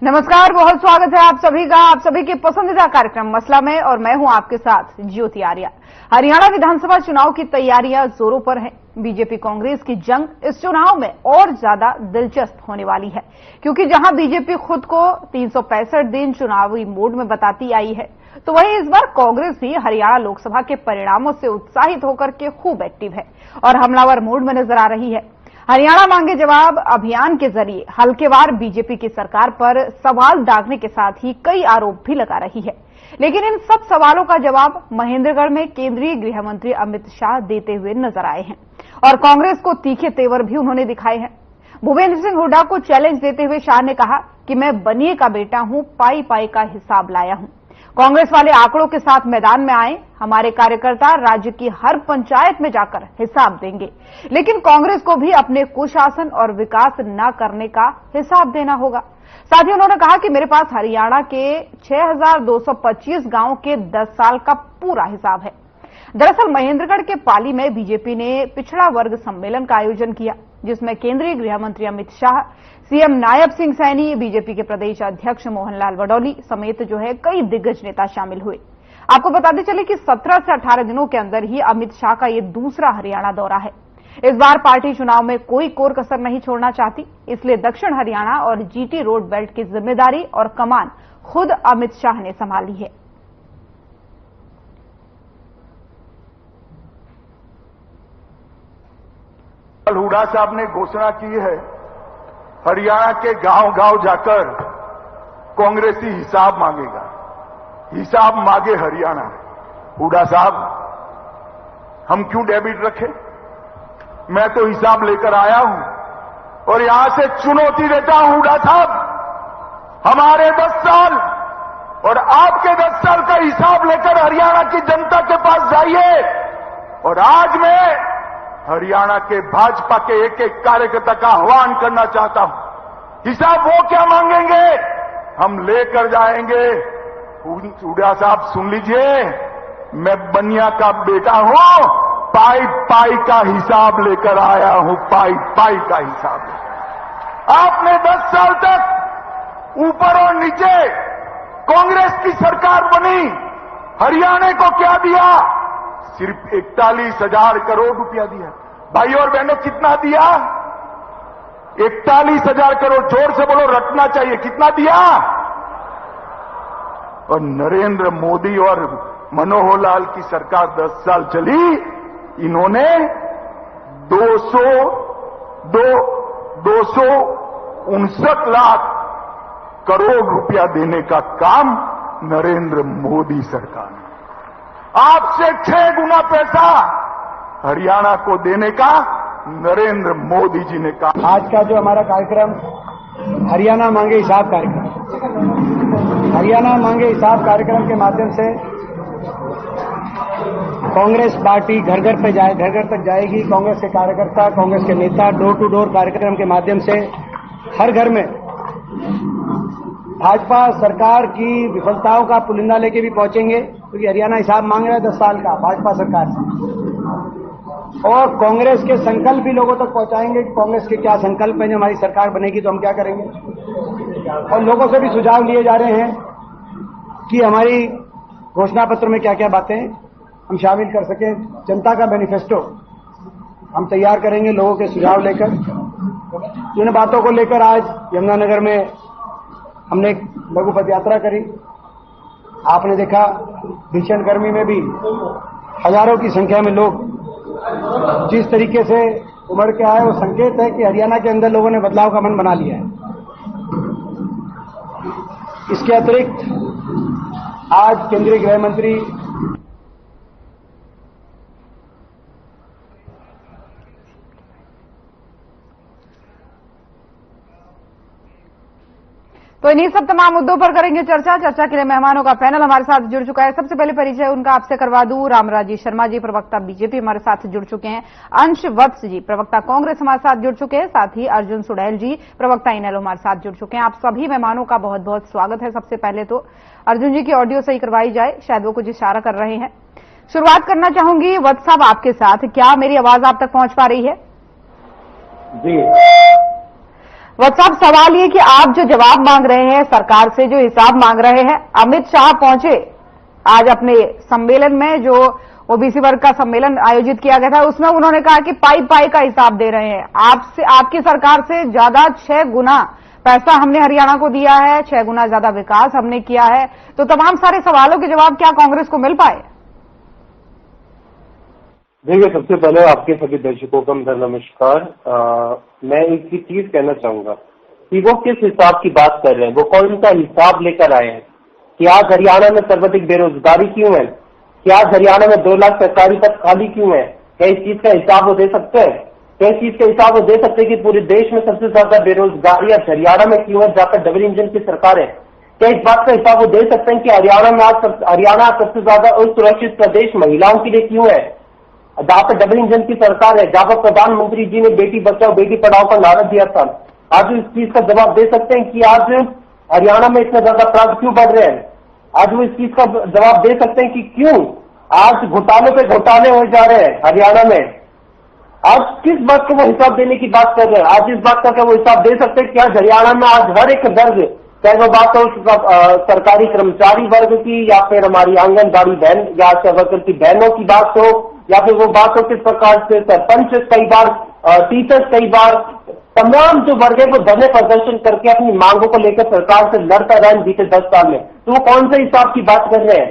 नमस्कार, बहुत स्वागत है आप सभी का, आप सभी के पसंदीदा कार्यक्रम मसला में, और मैं हूं आपके साथ ज्योति आर्या। हरियाणा विधानसभा चुनाव की तैयारियां जोरों पर हैं। बीजेपी कांग्रेस की जंग इस चुनाव में और ज्यादा दिलचस्प होने वाली है, क्योंकि जहां बीजेपी खुद को 365 दिन चुनावी मोड में बताती आई है, तो वहीं इस बार कांग्रेस भी हरियाणा लोकसभा के परिणामों से उत्साहित होकर के खूब एक्टिव है और हमलावर मोड में नजर आ रही है। हरियाणा मांगे जवाब अभियान के जरिए हल्केवार बीजेपी की सरकार पर सवाल दागने के साथ ही कई आरोप भी लगा रही है, लेकिन इन सब सवालों का जवाब महेंद्रगढ़ में केंद्रीय गृह मंत्री अमित शाह देते हुए नजर आए हैं और कांग्रेस को तीखे तेवर भी उन्होंने दिखाए हैं। भूपेंद्र सिंह हुड्डा को चैलेंज देते हुए शाह ने कहा कि मैं बनिए का बेटा हूं, पाई पाई का हिसाब लाया हूं। कांग्रेस वाले आंकड़ों के साथ मैदान में आए, हमारे कार्यकर्ता राज्य की हर पंचायत में जाकर हिसाब देंगे, लेकिन कांग्रेस को भी अपने कुशासन और विकास न करने का हिसाब देना होगा। साथ ही उन्होंने कहा कि मेरे पास हरियाणा के 6225 गांवों के 10 साल का पूरा हिसाब है। दरअसल महेंद्रगढ़ के पाली में बीजेपी ने पिछड़ा वर्ग सम्मेलन का आयोजन किया, जिसमें केंद्रीय गृह मंत्री अमित शाह, सीएम नायब सिंह सैनी, बीजेपी के प्रदेश अध्यक्ष मोहनलाल वडोली समेत कई दिग्गज नेता शामिल हुए। आपको बताते चले कि 17 से 18 दिनों के अंदर ही अमित शाह का ये दूसरा हरियाणा दौरा है। इस बार पार्टी चुनाव में कोई कोर कसर नहीं छोड़ना चाहती, इसलिए दक्षिण हरियाणा और जीटी रोड बेल्ट की जिम्मेदारी और कमान खुद अमित शाह ने संभाली है। हुड्डा साहब ने घोषणा की है, हरियाणा के गांव-गांव जाकर कांग्रेसी हिसाब मांगेगा। हिसाब मांगे हरियाणा। हुड्डा साहब, हम क्यों डेबिट रखें? मैं तो हिसाब लेकर आया हूं और यहां से चुनौती देता हूं हुड्डा साहब, हमारे 10 साल और आपके 10 साल का हिसाब लेकर हरियाणा की जनता के पास जाइए। और आज मैं हरियाणा के भाजपा के एक एक कार्यकर्ता का आह्वान करना चाहता हूं। हिसाब वो क्या मांगेंगे, हम लेकर जाएंगे। हुड्डा साहब सुन लीजिए, मैं बनिया का बेटा हूं, पाई पाई का हिसाब लेकर आया हूं, पाई पाई का हिसाब। आपने 10 साल तक ऊपर और नीचे कांग्रेस की सरकार बनी, हरियाणा को क्या दिया? सिर्फ 41,000 करोड़ रुपया दिया। भाई और बहनों, कितना दिया? 41,000 करोड़। जोर से बोलो, रटना चाहिए। कितना दिया? और नरेंद्र मोदी और मनोहर लाल की सरकार 10 साल चली, इन्होंने 259 लाख करोड़ रुपया देने का काम नरेंद्र मोदी सरकार ने, आपसे 6 गुना पैसा हरियाणा को देने का नरेंद्र मोदी जी ने कहा। आज का जो हमारा कार्यक्रम हरियाणा मांगे हिसाब कार्यक्रम, हरियाणा मांगे हिसाब कार्यक्रम के माध्यम से कांग्रेस पार्टी घर घर पे जाए, घर घर तक जाएगी। कांग्रेस के कार्यकर्ता, कांग्रेस के नेता डोर टू डोर कार्यक्रम के माध्यम से हर घर में भाजपा सरकार की विफलताओं का पुलिंदा लेके भी पहुंचेंगे, क्योंकि हरियाणा हिसाब मांग रहा है 10 साल का भाजपा सरकार से। और कांग्रेस के संकल्प भी लोगों तक पहुंचाएंगे कि कांग्रेस के क्या संकल्प है, जब हमारी सरकार बनेगी तो हम क्या करेंगे। और लोगों से भी सुझाव लिए जा रहे हैं कि हमारी घोषणा पत्र में क्या क्या बातें हम शामिल कर सकें। जनता का मैनिफेस्टो हम तैयार करेंगे लोगों के सुझाव लेकर। जिन बातों को लेकर आज यमुनानगर में हमने एक लघु पद यात्रा करी। आपने देखा भीषण गर्मी में भी हजारों की संख्या में लोग जिस तरीके से उमड़ के आए, वो संकेत है कि हरियाणा के अंदर लोगों ने बदलाव का मन बना लिया है। इसके अतिरिक्त आज केंद्रीय गृह मंत्री तो इन्हीं सब तमाम मुद्दों पर करेंगे चर्चा। चर्चा के लिए मेहमानों का पैनल हमारे साथ जुड़ चुका है। सबसे पहले परिचय उनका आपसे करवा दूं। रामराजी शर्मा जी, प्रवक्ता बीजेपी, हमारे साथ जुड़ चुके हैं। अंश वत्स जी, प्रवक्ता कांग्रेस, हमारे साथ जुड़ चुके हैं। साथ ही अर्जुन सुड़ैल जी, प्रवक्ता इनेलो, हमारे साथ जुड़ चुके हैं। आप सभी मेहमानों का बहुत बहुत स्वागत है। सबसे पहले तो अर्जुन जी की ऑडियो सही करवाई जाए, शायद वो कुछ इशारा कर रहे हैं। शुरुआत करना चाहूंगी वत्स साहब आपके साथ। क्या मेरी आवाज आप तक पहुंच पा रही है? जी। वत्स साहब, सवाल ये कि आप जो जवाब मांग रहे हैं सरकार से, जो हिसाब मांग रहे हैं, अमित शाह पहुंचे आज अपने सम्मेलन में, जो ओबीसी वर्ग का सम्मेलन आयोजित किया गया था, उसमें उन्होंने कहा कि पाई पाई का हिसाब दे रहे हैं। आपसे, आपकी सरकार से ज्यादा 6 गुना पैसा हमने हरियाणा को दिया है, 6 गुना ज्यादा विकास हमने किया है। तो तमाम सारे सवालों के जवाब क्या कांग्रेस को मिल पाए? देखिए, सबसे पहले आपके सभी दर्शकों को मेरा नमस्कार। मैं एक ही चीज कहना चाहूंगा कि वो किस हिसाब की बात कर रहे हैं, वो कौन सा हिसाब लेकर आए हैं कि आज हरियाणा में सर्वाधिक बेरोजगारी क्यों है, कि आज हरियाणा में 2 लाख सरकारी पद खाली क्यों है। क्या इस चीज का हिसाब वो दे सकते हैं? क्या इस चीज का हिसाब वो दे सकते हैं कि पूरे देश में सबसे ज्यादा बेरोजगारी आज हरियाणा में क्यों है, जहाँ पर डबल इंजन की सरकार है? क्या इस बात का हिसाब वो दे सकते हैं कि हरियाणा सबसे ज्यादा असुरक्षित प्रदेश महिलाओं के लिए क्यों है, जहाँ पर डबल इंजन की सरकार है, जहाँ पर प्रधानमंत्री जी ने बेटी बचाओ बेटी पढ़ाओ का नारा दिया था? आज इस चीज का जवाब दे सकते हैं कि आज हरियाणा में इतना ज्यादा अपराध क्यों बढ़ रहे हैं? आज वो इस चीज का जवाब दे सकते हैं कि क्यों आज घोटालों पे घोटाले हो जा रहे हैं हरियाणा में? आज किस बात को वो हिसाब देने की बात कर रहे हैं? आज इस बात का क्या वो हिसाब दे सकते हैं कि आज हरियाणा में आज हर एक वर्ग, चाहे वो बात हो सरकारी कर्मचारी वर्ग की, या फिर हमारी आंगनबाड़ी बहन या आशा वर्कर की बहनों की बात हो, या फिर वो बात हो किस प्रकार से सरपंच कई बार, टीचर्स कई बार, तमाम जो वर्ग है वो धरने प्रदर्शन करके अपनी मांगों को लेकर सरकार से लड़ता रहा बीते 10 साल में। तो वो कौन से हिसाब की बात कर रहे हैं?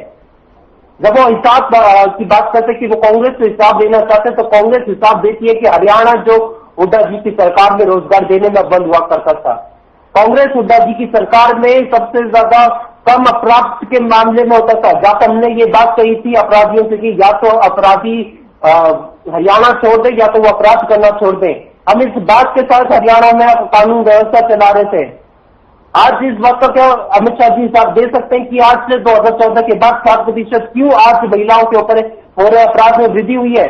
जब वो हिसाब की बात करते कि वो कांग्रेस से हिसाब देना चाहते, तो कांग्रेस हिसाब देती है कि हरियाणा जो हुड्डा जी की सरकार में रोजगार देने में बंद हुआ करता था, कांग्रेस हुड्डा जी की सरकार में सबसे ज्यादा कम अपराध के मामले में होता था। जहां हमने ये बात कही थी अपराधियों से कि या तो अपराधी हरियाणा छोड़ दें या तो वो अपराध करना छोड़ दें। हम इस बात के साथ हरियाणा में कानून व्यवस्था चला रहे थे। आज इस बात का क्या अमित शाह जी हिसाब दे सकते हैं कि आज से 2014 के बाद 7% क्यों आज महिलाओं के ऊपर हो रहे अपराध में वृद्धि हुई है?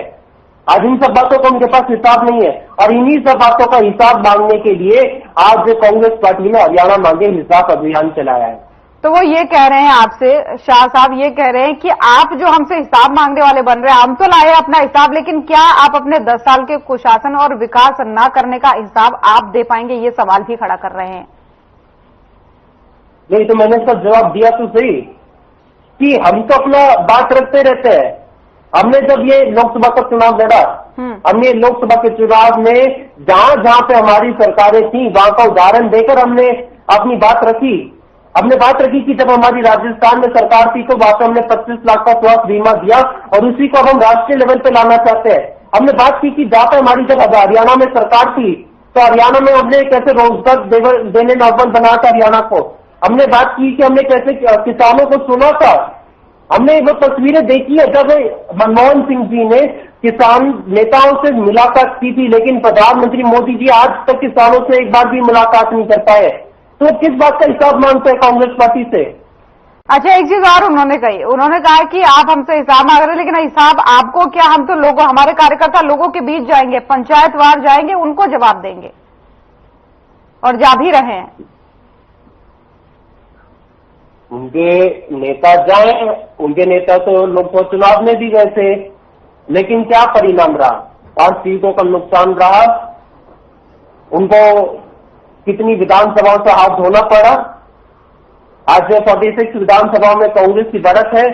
आज इन सब बातों का उनके पास हिसाब नहीं है, और इन्हीं सब बातों का हिसाब मांगने के लिए आज कांग्रेस पार्टी ने हरियाणा मांगे हिसाब अभियान चलाया है। तो वो ये कह रहे हैं आपसे, शाह साहब ये कह रहे हैं कि आप जो हमसे हिसाब मांगने वाले बन रहे हैं, हम तो लाए अपना हिसाब, लेकिन क्या आप अपने 10 साल के कुशासन और विकास न करने का हिसाब आप दे पाएंगे? ये सवाल भी खड़ा कर रहे हैं। नहीं, तो मैंने इसका जवाब दिया तो सही कि हम तो अपना बात रखते रहते हैं। हमने जब ये लोकसभा का चुनाव लड़ा, हमने लोकसभा के चुनाव में जहां जहां पे हमारी सरकारें थी वहां का उदाहरण देकर हमने अपनी बात रखी। हमने बात रखी कि जब हमारी राजस्थान में सरकार थी तो वहां पर हमने 25 लाख का स्वास्थ्य बीमा दिया, और उसी को हम राष्ट्रीय लेवल पे लाना चाहते हैं। हमने बात की कि जहां पर हमारी जब हरियाणा में सरकार थी तो हरियाणा में हमने कैसे रोजगार देने नॉर्मल बनाया था हरियाणा को। हमने बात की कि हमने कैसे किसानों को सुना था। हमने वो तस्वीरें देखी है जब मनमोहन सिंह जी ने किसान नेताओं से मुलाकात की थी, लेकिन प्रधानमंत्री मोदी जी आज तक किसानों से एक बार भी मुलाकात नहीं कर पाए। तो किस बात का हिसाब मांगते हैं कांग्रेस पार्टी से? अच्छा, एक चीज और उन्होंने कही, उन्होंने कहा कि आप हमसे हिसाब मांग रहे हैं, लेकिन हिसाब आपको क्या, हम तो लोगों, हमारे कार्यकर्ता लोगों के बीच जाएंगे, पंचायतवार जाएंगे, उनको जवाब देंगे, और जा भी रहे हैं। उनके नेता जाए, उनके नेता तो लोकसभा चुनाव में भी गए थे, लेकिन क्या परिणाम रहा? 5 सीटों का नुकसान रहा। उनको कितनी विधानसभाओं से हाथ धोना पड़ा। आज 46 विधानसभा में कांग्रेस की बढ़त है,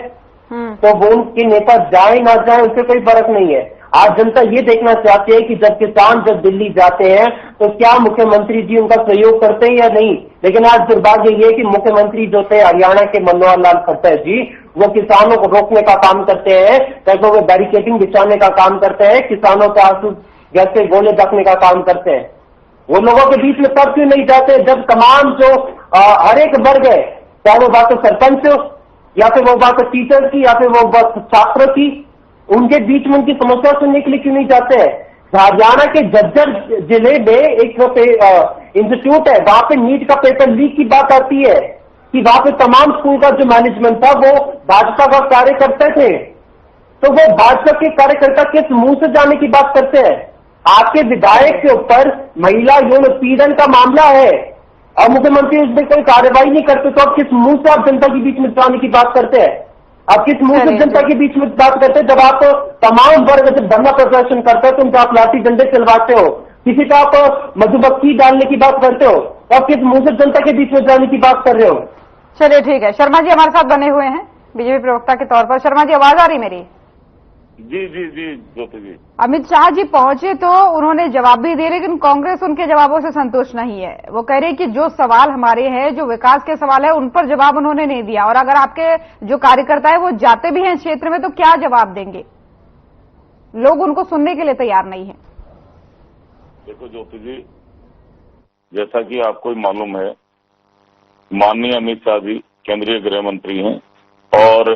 तो वो उनके नेता जाए ना जाए उससे कोई फर्क नहीं है। आज जनता ये देखना चाहती है कि जब किसान जब दिल्ली जाते हैं तो क्या मुख्यमंत्री जी उनका सहयोग करते हैं या नहीं। लेकिन आज दुर्भाग्य ये कि मुख्यमंत्री जो थे हरियाणा के मनोहर लाल खट्टर जी, वो किसानों को रोकने का काम करते हैं, कहीं वो बैरिकेडिंग बिछाने का काम करते हैं, किसानों को आंसू जैसे गोले रखने का काम करते हैं। वो लोगों के बीच में तब क्यों नहीं जाते जब तमाम जो हर एक वर्ग है, चाहे वो बात सरपंच हो या फिर वो बात टीचर की या फिर वो बात छात्रों की, उनके बीच में उनकी समस्या सुनने के लिए क्यों नहीं जाते हैं? हरियाणा के झज्जर जिले में एक इंस्टीट्यूट है, वहां पे नीट का पेपर लीक की बात आती है कि वहां पे तमाम स्कूल का जो मैनेजमेंट था वो भाजपा का कार्यकर्ता थे। तो वो भाजपा के कार्यकर्ता किस मुंह से जाने की बात करते हैं? आपके विधायक के ऊपर महिला यौन उत्पीड़न का मामला है और मुख्यमंत्री उसमें कोई कार्रवाई नहीं करते, तो आप किस मुंह से आप जनता के बीच में जाने की बात करते हैं? आप किस मुंह से जनता के बीच में बात करते हैं? जब आप तमाम वर्ग जब धरना प्रदर्शन करते हैं तो उनका आप लाठी डंडे चलवाते हो किसी का आप मधुमक्खी डालने की बात करते हो, आप किस मुंह से जनता के बीच में जाने की बात कर रहे हो? चलिए ठीक है, शर्मा जी हमारे साथ बने हुए हैं बीजेपी प्रवक्ता के तौर पर। शर्मा जी आवाज आ रही मेरी? जी जी जी ज्योति जी। अमित शाह जी पहुंचे तो उन्होंने जवाब भी दिए, लेकिन कांग्रेस उनके जवाबों से संतुष्ट नहीं है। वो कह रही कि जो सवाल हमारे हैं, जो विकास के सवाल है, उन पर जवाब उन्होंने नहीं दिया। और अगर आपके जो कार्यकर्ता है वो जाते भी हैं इस क्षेत्र में तो क्या जवाब देंगे? लोग उनको सुनने के लिए तैयार नहीं है। देखो ज्योति जी, जैसा कि आपको मालूम है, माननीय अमित शाह जी केंद्रीय गृह मंत्री हैं और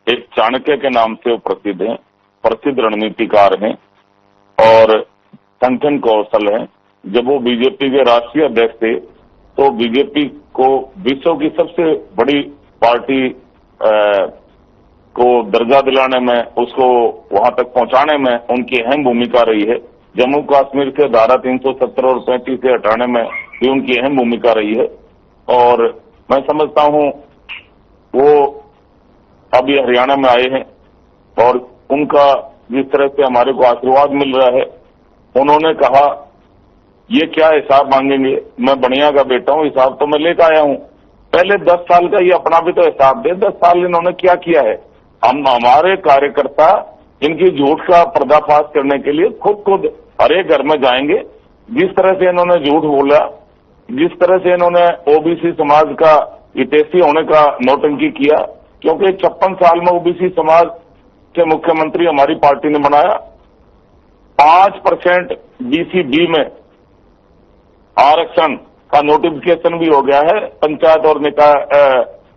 एक चाणक्य के नाम से वो प्रसिद्ध हैं, प्रसिद्ध रणनीतिकार हैं और संगठन कौशल हैं। जब वो बीजेपी के राष्ट्रीय अध्यक्ष थे तो बीजेपी को विश्व की सबसे बड़ी पार्टी को दर्जा दिलाने में, उसको वहां तक पहुंचाने में उनकी अहम भूमिका रही है। जम्मू कश्मीर से धारा 370 और 35 से हटाने में भी उनकी अहम भूमिका रही है। और मैं समझता हूं वो अभी हरियाणा में आए हैं और उनका जिस तरह से हमारे को आशीर्वाद मिल रहा है, उन्होंने कहा ये क्या हिसाब मांगेंगे, मैं बढ़िया का बेटा हूं, हिसाब तो मैं लेकर आया हूं। पहले 10 साल का ये अपना भी तो हिसाब दे, 10 साल इन्होंने क्या किया है। हम हमारे कार्यकर्ता इनकी झूठ का पर्दाफाश करने के लिए खुद हर एक घर में जाएंगे। जिस तरह से इन्होंने झूठ बोला, जिस तरह से इन्होंने ओबीसी समाज का हितैषी होने का नौटंकी किया, क्योंकि 56 साल में ओबीसी समाज के मुख्यमंत्री हमारी पार्टी ने बनाया। 5% बीसीडी में आरक्षण का नोटिफिकेशन भी हो गया है पंचायत और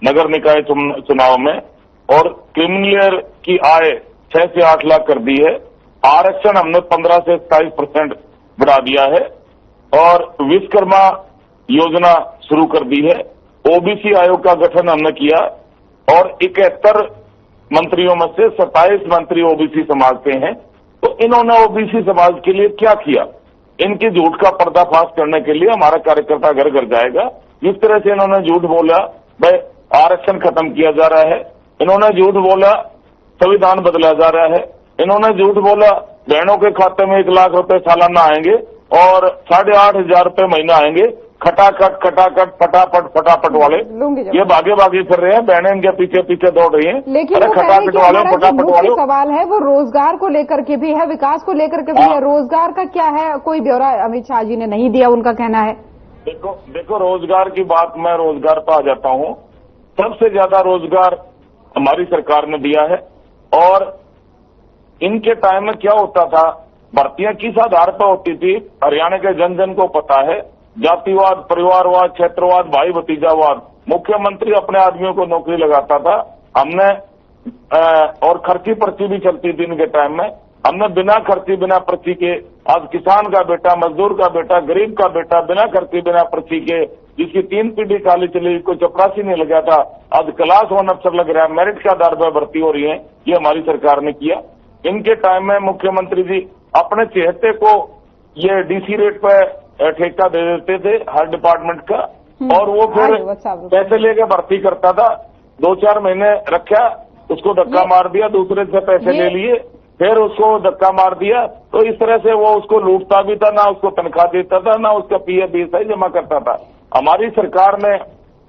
नगर निकाय चुनाव में, और क्रिमिनल की आय 6 से 8 लाख कर दी है। आरक्षण हमने 15 से 27% बढ़ा दिया है और विश्वकर्मा योजना शुरू कर दी है। ओबीसी आयोग का गठन हमने किया और 71 मंत्रियों में से 27 मंत्री ओबीसी समाज के हैं। तो इन्होंने ओबीसी समाज के लिए क्या किया? इनकी झूठ का पर्दाफाश करने के लिए हमारा कार्यकर्ता घर घर जाएगा। जिस तरह से इन्होंने झूठ बोला भाई आरक्षण खत्म किया जा रहा है, इन्होंने झूठ बोला संविधान बदला जा रहा है, इन्होंने झूठ बोला बहनों के खाते में 1 लाख रुपए सालाना आएंगे और 8,500 रुपए महीना आएंगे। खटाखट फटाफट वाले ये भागे फिर रहे हैं, बहनें इनके पीछे पीछे दौड़ रही हैं। लेकिन खटाखट वाले फटाफट वाले सवाल है वो रोजगार को लेकर के भी है, विकास को लेकर के भी है। रोजगार का क्या है, कोई ब्यौरा अमित शाह जी ने नहीं दिया, उनका कहना है। देखो रोजगार की बात, मैं रोजगार पर आ जाता हूं। सबसे ज्यादा रोजगार हमारी सरकार ने दिया है और इनके टाइम में क्या होता था, भर्तियां किस आधार पर होती थी हरियाणा के जन जन को पता है। जातिवाद, परिवारवाद, क्षेत्रवाद, भाई भतीजावाद। मुख्यमंत्री अपने आदमियों को नौकरी लगाता था। हमने और खर्ची पर्ची भी चलती थी इनके टाइम में। हमने बिना खर्ची बिना पर्ची के आज किसान का बेटा, मजदूर का बेटा, गरीब का बेटा बिना खर्ची बिना पर्ची के, जिसकी 3 पीढ़ी काली चली, कोई चपरासी नहीं लगा था, आज क्लास 1 अफसर लग रहा है, मेरिट के आधार पर भर्ती हो रही है। ये हमारी सरकार ने किया। इनके टाइम में मुख्यमंत्री जी अपने चहेते को ये डीसी रेट पर ठेका दे देते थे हर डिपार्टमेंट का, और वो फिर पैसे लेके भर्ती करता था। 2-4 महीने रखा, उसको धक्का मार दिया, दूसरे से पैसे ले लिए, फिर उसको धक्का मार दिया। तो इस तरह से वो उसको लूटता भी था, ना उसको तनख्वाह देता था, ना उसका पीएफ बीएसआई जमा करता था। हमारी सरकार ने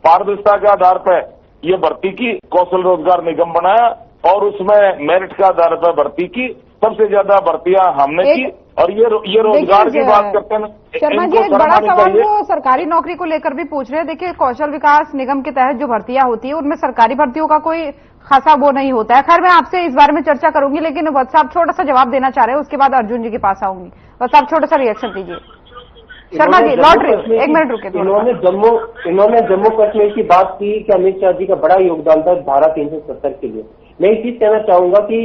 पारदर्शिता के आधार पर ये भर्ती की, कौशल रोजगार निगम बनाया और उसमें मेरिट के आधार पर भर्ती की। सबसे ज्यादा भर्तियां हमने की। और ये रोजगार की बात करते हैं। शर्मा जी एक बड़ा सवाल वो सरकारी नौकरी को लेकर भी पूछ रहे हैं। देखिए कौशल विकास निगम के तहत जो भर्तियां होती है उनमें सरकारी भर्तियों का कोई खासा वो नहीं होता है। खैर मैं आपसे इस बारे में चर्चा करूंगी, लेकिन वत्स साहब छोटा सा जवाब देना चाह रहे हैं, उसके बाद अर्जुन जी के पास आऊंगी। वत्स साहब छोटा सा रिएक्शन दीजिए। शर्मा जी लौट रहे, 1 मिनट रुके। इन्होंने जम्मू कश्मीर की बात की कि अमित शाह जी का बड़ा योगदान था धारा 370 के लिए। मैं एक चीज कहना चाहूंगा कि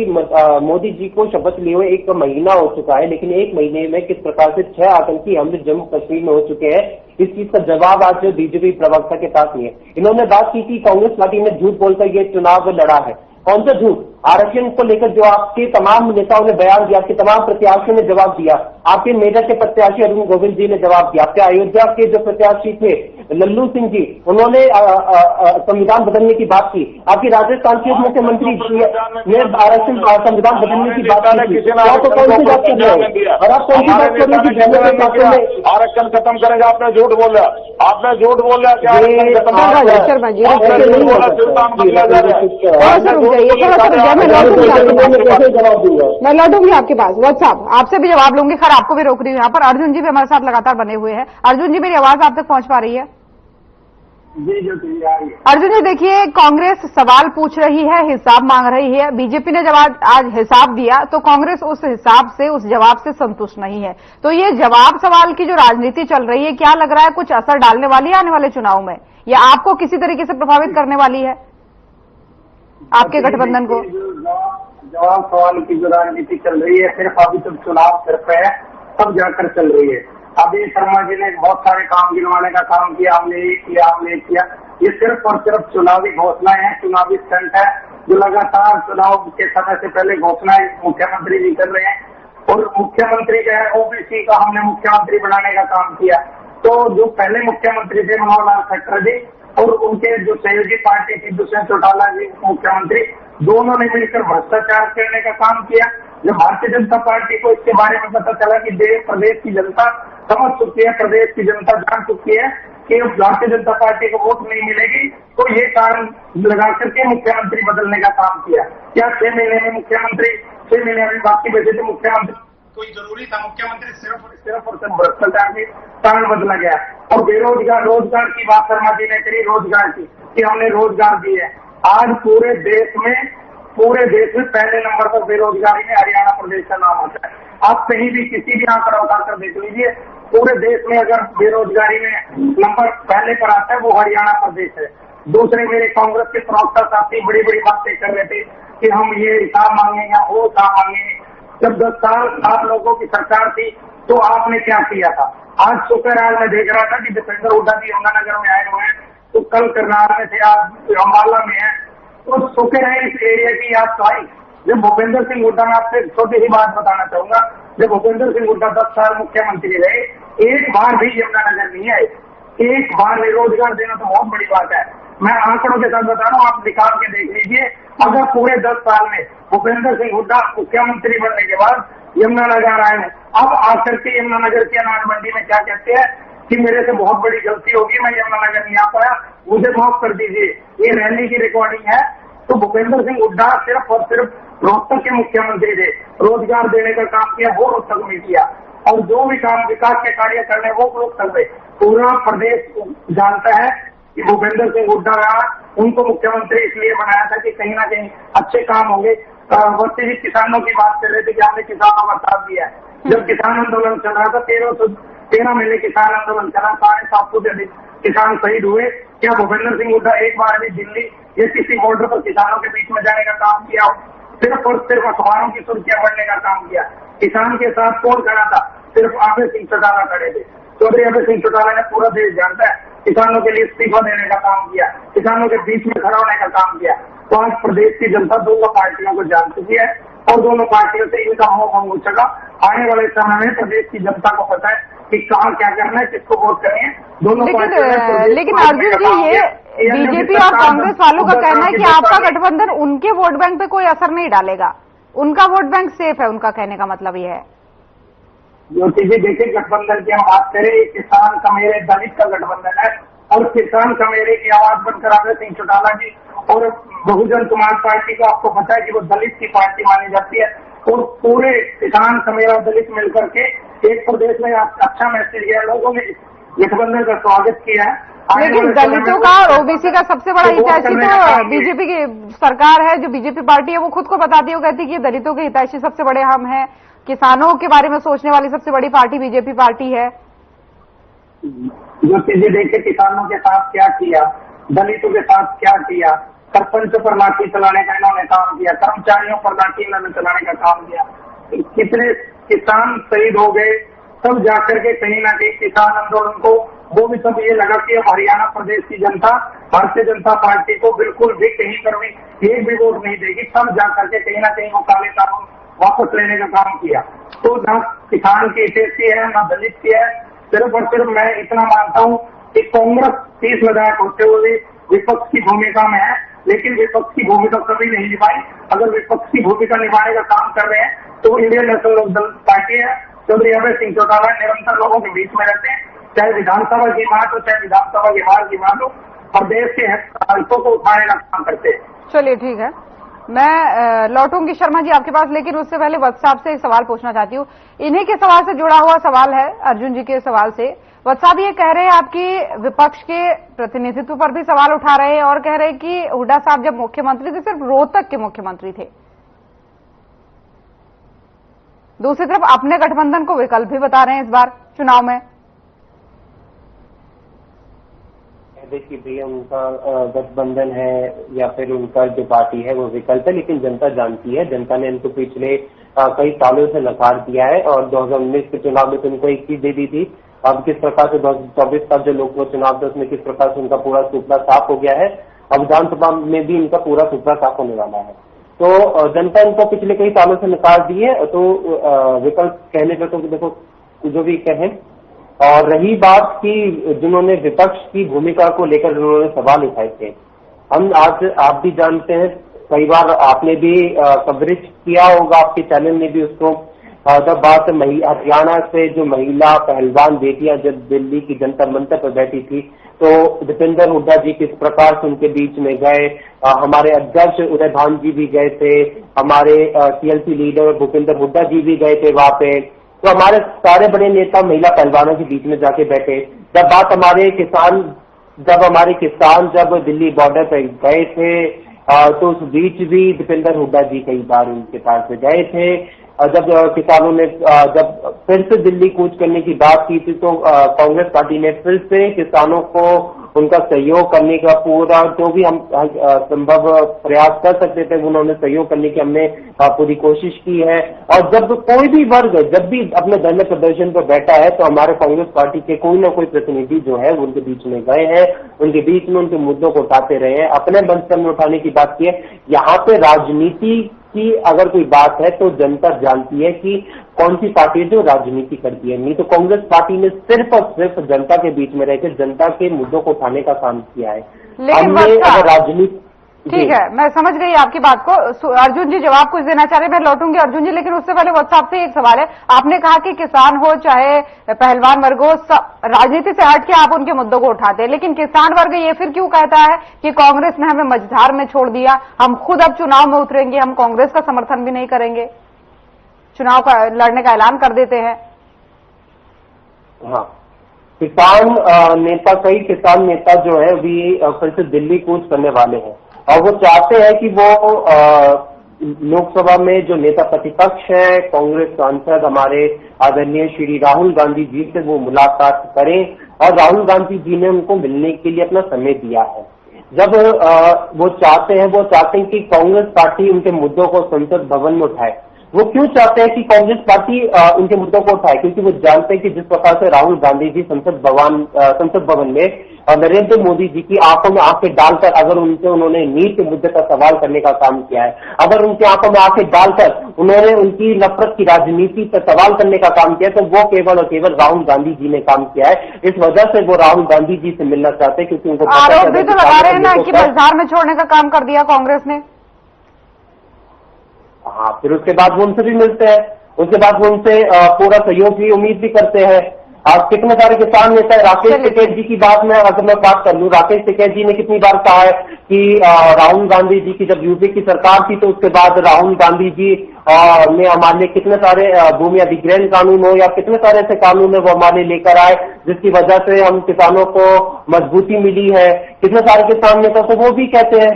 मोदी जी को शपथ लिए हुए 1 महीना हो चुका है, लेकिन 1 महीने में किस प्रकार से 6 आतंकी हमले जम्मू कश्मीर में हो चुके हैं, इस चीज का जवाब आज बीजेपी प्रवक्ता के पास नहीं है। इन्होंने बात की कि कांग्रेस पार्टी ने झूठ बोलकर ये चुनाव लड़ा है। कौन सा झूठ? आरक्षण को लेकर जो आपके तमाम नेताओं ने बयान दिया, आपके तमाम प्रत्याशियों ने जवाब दिया, आपके मेरठ के प्रत्याशी अरुण गोविंद जी ने जवाब दिया, आपके अयोध्या के जो प्रत्याशी थे लल्लू सिंह जी, उन्होंने संविधान बदलने की बात की, आपकी राजस्थान के मुख्यमंत्री ने आरक्षण संविधान बदलने की बात की, तो कौन सी बात कर रहे हैं और आप कौन सी बात कर रहे हैं? आरक्षण खत्म करेंगे, आपने झूठ बोला, आपने झूठ बोला क्या? शर्मा जी मैं लौटूंगी आपके पास व्हाट्सएप, आपसे भी जवाब लूंगी। खैर आपको भी रोक रही हूँ यहाँ पर। अर्जुन जी भी हमारे साथ लगातार बने हुए हैं। अर्जुन जी, मेरी आवाज आप तक पहुंच पा रही है? जी जो आ रही है। अर्जुन जी देखिए, कांग्रेस सवाल पूछ रही है, हिसाब मांग रही है। बीजेपी ने जब आज हिसाब दिया तो कांग्रेस उस हिसाब से, उस जवाब से संतुष्ट नहीं है। तो ये जवाब सवाल की जो राजनीति चल रही है, क्या लग रहा है कुछ असर डालने वाली है आने वाले चुनाव में, या आपको किसी तरीके से प्रभावित करने वाली है आपके गठबंधन को? जवाब सवाल की जो राजनीति चल रही है, सिर्फ अभी तक चुनाव सिर पे है, तब जाकर चल रही है। अभी शर्मा जी ने बहुत सारे काम गिनवाने का काम किया, हमने ये किया, हमने ये किया। ये सिर्फ और सिर्फ चुनावी घोषणाएं हैं, चुनावी स्टंट है, जो लगातार चुनाव के समय से पहले घोषणाएं मुख्यमंत्री जी कर रहे हैं। और मुख्यमंत्री जो है ओबीसी का हमने मुख्यमंत्री बनाने का काम किया। तो जो पहले मुख्यमंत्री थे मनोहर लाल खट्टर जी और उनके जो सहयोगी पार्टी थी दुष्यंत चौटाला जी मुख्यमंत्री, दोनों ने मिलकर भ्रष्टाचार करने का काम किया। जब भारतीय जनता पार्टी को इसके बारे में पता चला कि प्रदेश की जनता समझ चुकी है, प्रदेश की जनता जान चुकी है कि भारतीय जनता पार्टी को वोट नहीं मिलेगी, तो ये कारण लगा करके मुख्यमंत्री बदलने का काम किया। क्या 6 महीने में मुख्यमंत्री 6 महीने में बाकी बचे थे मुख्यमंत्री? कोई जरूरी था मुख्यमंत्री? सिर्फ और सिर्फ भ्रष्टाचार के कारण बदला गया। और बेरोजगार, रोजगार की बात शर्मा जी ने करी, रोजगार की कि हमने रोजगार दिए। आज पूरे देश में पहले नंबर पर बेरोजगारी में हरियाणा प्रदेश का नाम आता है। आप कहीं भी किसी भी आंकड़ा उठाकर देख लीजिए, पूरे देश में अगर बेरोजगारी में नंबर पहले पर आता है वो हरियाणा प्रदेश है। दूसरे मेरे कांग्रेस के प्रवक्ता साथी बड़ी बड़ी बातें कर रहे थे कि हम ये हिसाब मांगेंगे, वो हिसाब मांगेंगे। जब 10 साल आप लोगों की सरकार थी तो आपने क्या किया था? आज शुक्रवार में देख रहा था कि दीपेंद्र हुड्डा जी यमुनानगर में आए हुए हैं, तो कल करनाल में थे, आज अम्बाला में है। तो शुक्र है इस एरिया की याद तो आई। जब भूपेंद्र सिंह हुड्डा, मैं आपसे एक छोटी सी बात बताना चाहूंगा, जब भूपेंद्र सिंह हुड्डा 10 साल मुख्यमंत्री रहे, एक बार भी यमुनानगर नहीं आए, एक बार रोजगार देना तो बहुत बड़ी बात है। मैं आंकड़ों के साथ बता रहा हूँ, आप निकाल के देख लीजिए। अगर पूरे 10 साल में भूपेंद्र सिंह हुड्डा मुख्यमंत्री बनने के बाद यमुनानगर आए हैं, अब आकर के यमुनानगर की अनाज मंडी में क्या कहते हैं कि मेरे से बहुत बड़ी गलती होगी, मैं यमुनानगर नहीं आ पाया, मुझे माफ कर दीजिए। ये रैली की रिकॉर्डिंग है। तो भूपेंद्र सिंह हुड्डा सिर्फ और सिर्फ रोहतक के मुख्यमंत्री थे, रोजगार देने का काम किया, वो रोहतक में किया। और जो भी काम विकास के कार्य करने वो रोहतक में। पूरा प्रदेश जानता है कि भूपेंद्र सिंह हुड्डा उनको मुख्यमंत्री इसलिए बनाया था कि कहीं ना कहीं अच्छे काम होंगे। वैसे ही किसानों की बात कर रहे थे कि हमने किसानों का साथ दिया है। जब किसान आंदोलन चल रहा था, 13 महीने किसान आंदोलन चला, 750 से अधिक किसान शहीद हुए। क्या भूपेंद्र सिंह हुड्डा एक बार भी दिल्ली या किसी बॉर्डर पर किसानों के बीच में जाने का काम किया हो? सिर्फ और सिर्फ अखबारों की सुर्खियां बढ़ने का काम किया। किसान के साथ कौन खड़ा था? सिर्फ अभय सिंह चौटाला खड़े थे। चौधरी अभय सिंह चौटाला ने, पूरा देश जानता है, किसानों के लिए इस्तीफा देने का काम किया, किसानों के बीच में खड़ा होने का काम किया। तो आज प्रदेश की जनता दोनों पार्टियों को जान चुकी है और दोनों पार्टियों से इनका मोह भंग हो चुका। आने वाले समय में प्रदेश की जनता को पता है कि कहाँ क्या करना है, किसको वोट करनी है। दोनों लेकिन अर्जुन जी, ये बीजेपी और कांग्रेस वालों का कहना है कि आपका गठबंधन उनके वोट बैंक पे कोई असर नहीं डालेगा, उनका वोट बैंक सेफ है, उनका कहने का मतलब ये है। ज्योति जी देखिए, गठबंधन की हम बात करें, किसान कमेरे दलित का गठबंधन है और किसान कमेरे की आवाज बनकर अभय सिंह चौटाला जी और बहुजन समाज पार्टी को, आपको पता है कि वो दलित की पार्टी मानी जाती है, और पूरे किसान कमेरा दलित मिलकर के एक प्रदेश में अच्छा मैसेज दिया, लोगों ने गठबंधन का स्वागत किया है। लेकिन दलितों का और ओबीसी का सबसे बड़ा हितैषी तो बीजेपी की सरकार है, जो बीजेपी पार्टी है वो खुद को बताती है, वो कहती है कि दलितों के हितैषी सबसे बड़े हम हैं, किसानों के बारे में सोचने वाली सबसे बड़ी पार्टी बीजेपी पार्टी है। जो चीजें देखे, किसानों के साथ क्या किया, दलितों के साथ क्या किया, सरपंच पर लाठी चलाने का इन्होंने काम किया, कर्मचारियों पर लाठी इन्होंने चलाने का काम किया। कितने किसान शहीद हो गए, तब जाकर के कहीं ना कहीं किसान आंदोलन को वो भी सब ये लगा कि अब हरियाणा प्रदेश की जनता भारतीय जनता पार्टी को बिल्कुल भी कहीं पर भी एक भी वोट नहीं देगी। सब जा करके कहीं ना कहीं वो काले कानून वापस लेने का काम किया। तो न किसान की हितैषी है, न दलित की है। सिर्फ और सिर्फ मैं इतना मानता हूँ कि कांग्रेस 30 विधायक होते हुए विपक्ष की भूमिका में है, लेकिन विपक्ष की भूमिका कभी नहीं निभाई। अगर विपक्ष की भूमिका निभाने का काम कर रहे हैं तो इंडियन नेशनल लोकदल पार्टी है, चौधरी अभय सिंह चौटाला निरंतर लोगों के बीच में रहते हैं, चाहे विधानसभा की बात हो, चाहे विधानसभा के बाहर की बात हो, और देश के हितों को उठाने का काम करते हैं। चलिए ठीक है, मैं लौटूंगी शर्मा जी आपके पास, लेकिन उससे पहले वत्स साहब से एक सवाल पूछना चाहती हूँ। इन्हीं के सवाल से जुड़ा हुआ सवाल है, अर्जुन जी के सवाल से। वत्स साहब ये कह रहे हैं आपकी विपक्ष के प्रतिनिधित्व पर भी सवाल उठा रहे हैं और कह रहे हैं कि हुड्डा साहब जब मुख्यमंत्री थे सिर्फ रोहतक के मुख्यमंत्री थे। दूसरी तरफ अपने गठबंधन को विकल्प भी बता रहे हैं इस बार चुनाव में। देखिए भैया, उनका गठबंधन है या फिर उनका जो पार्टी है वो विकल्प है, लेकिन जनता जानती है। जनता ने इनको पिछले कई सालों से नकार दिया है और 2019 के चुनाव में तो उनको एक चीज दे दी थी। अब किस प्रकार से 2024 का जो लोकसभा चुनाव था उसमें किस प्रकार से उनका पूरा सुपड़ा साफ हो गया है, अब विधानसभा में भी इनका पूरा सुपड़ा साफ होने वाला है। तो जनता इनको पिछले कई सालों से नकार दी है, तो विकल्प कहने पर तो देखो जो भी कहें। और रही बात की जिन्होंने विपक्ष की भूमिका को लेकर उन्होंने सवाल उठाए थे, हम आज आप भी जानते हैं, कई बार आपने भी कवरेज किया होगा, आपके चैनल ने भी उसको, जब बात हरियाणा से जो महिला पहलवान बेटियां जब दिल्ली की जंतर मंतर पर बैठी थी तो दीपेंद्र हुड्डा जी किस प्रकार से उनके बीच में गए, हमारे अध्यक्ष उदय भान जी भी गए थे, हमारे टीएलसी लीडर भूपेंद्र हुड्डा जी भी गए थे वहां पे। तो हमारे सारे बड़े नेता महिला पहलवानों के बीच में जाके बैठे। जब बात हमारे किसान जब दिल्ली बॉर्डर पर गए थे तो उस बीच भी दीपेंद्र हुड्डा जी कई बार उनके पास गए थे। जब किसानों ने जब फिर से दिल्ली कूच करने की बात की थी तो कांग्रेस पार्टी ने फिर से किसानों को उनका सहयोग करने का पूरा जो भी हम संभव प्रयास कर सकते थे उन्होंने सहयोग करने की हमने पूरी कोशिश की है। और जब कोई भी वर्ग जब भी अपने धरने प्रदर्शन पर बैठा है तो हमारे कांग्रेस पार्टी के कोई ना कोई प्रतिनिधि जो है उनके बीच में गए हैं, उनके बीच में उनके मुद्दों को उठाते रहे हैं, अपने मंच में उठाने की बात की है। यहाँ पे राजनीति की अगर कोई बात है तो जनता जानती है कि कौन सी पार्टी है जो राजनीति करती है। नहीं तो कांग्रेस पार्टी ने सिर्फ और सिर्फ जनता के बीच में रहकर जनता के मुद्दों को उठाने का काम किया है। लेकिन अगर राजनीति ठीक है, मैं समझ गई आपकी बात को। अर्जुन जी जवाब कुछ देना चाह रहे, मैं लौटूंगी अर्जुन जी, लेकिन उससे पहले व्हाट्सएप से एक सवाल है। आपने कहा कि किसान हो चाहे पहलवान वर्ग हो, राजनीति से हट के आप उनके मुद्दों को उठाते हैं, लेकिन किसान वर्ग ये फिर क्यों कहता है कि कांग्रेस ने हमें मझधार में छोड़ दिया, हम खुद अब चुनाव में उतरेंगे, हम कांग्रेस का समर्थन भी नहीं करेंगे, चुनाव का लड़ने का ऐलान कर देते हैं? हाँ, किसान नेता, कई किसान नेता जो है अभी फिर से दिल्ली कूच करने वाले हैं और वो चाहते हैं कि वो लोकसभा में जो नेता प्रतिपक्ष है कांग्रेस सांसद हमारे आदरणीय श्री राहुल गांधी जी से वो मुलाकात करें और राहुल गांधी जी ने उनको मिलने के लिए अपना समय दिया है। जब वो चाहते हैं कि कांग्रेस पार्टी उनके मुद्दों को संसद भवन में उठाए। वो क्यों चाहते हैं कि कांग्रेस पार्टी उनके मुद्दों को उठाए? क्योंकि वो जानते हैं कि जिस प्रकार से राहुल गांधी जी संसद भवन में नरेंद्र मोदी जी की आंखों में आंखें डालकर अगर उन्होंने नीट के मुद्दे पर सवाल करने का काम किया है, अगर उनकी आंखों में आंखें डालकर उन्होंने उनकी नफरत की राजनीति पर सवाल करने का काम किया, तो वो केवल और केवल राहुल गांधी जी ने काम किया है। इस वजह से वो राहुल गांधी जी से मिलना चाहते हैं, क्योंकि उनको आरोप भी तो लगा रहे हैं ना कि मझधार में छोड़ने का काम कर दिया कांग्रेस ने। हाँ, फिर उसके बाद वो उनसे भी मिलते हैं, उसके बाद वो उनसे पूरा सहयोग की उम्मीद भी करते हैं। आज कितने सारे किसान नेता, राकेश टिकैत जी की बात में अगर मैं बात कर लूं, राकेश टिकैत जी ने कितनी बार कहा है कि राहुल गांधी जी की जब यूपी की सरकार थी तो उसके बाद राहुल गांधी जी ने हमारे लिए कितने सारे भूमि अधिग्रहण कानून हो या कितने सारे ऐसे कानून है वो हमारे लेकर आए जिसकी वजह से हम किसानों को मजबूती मिली है। कितने सारे किसान नेता तो वो भी कहते हैं।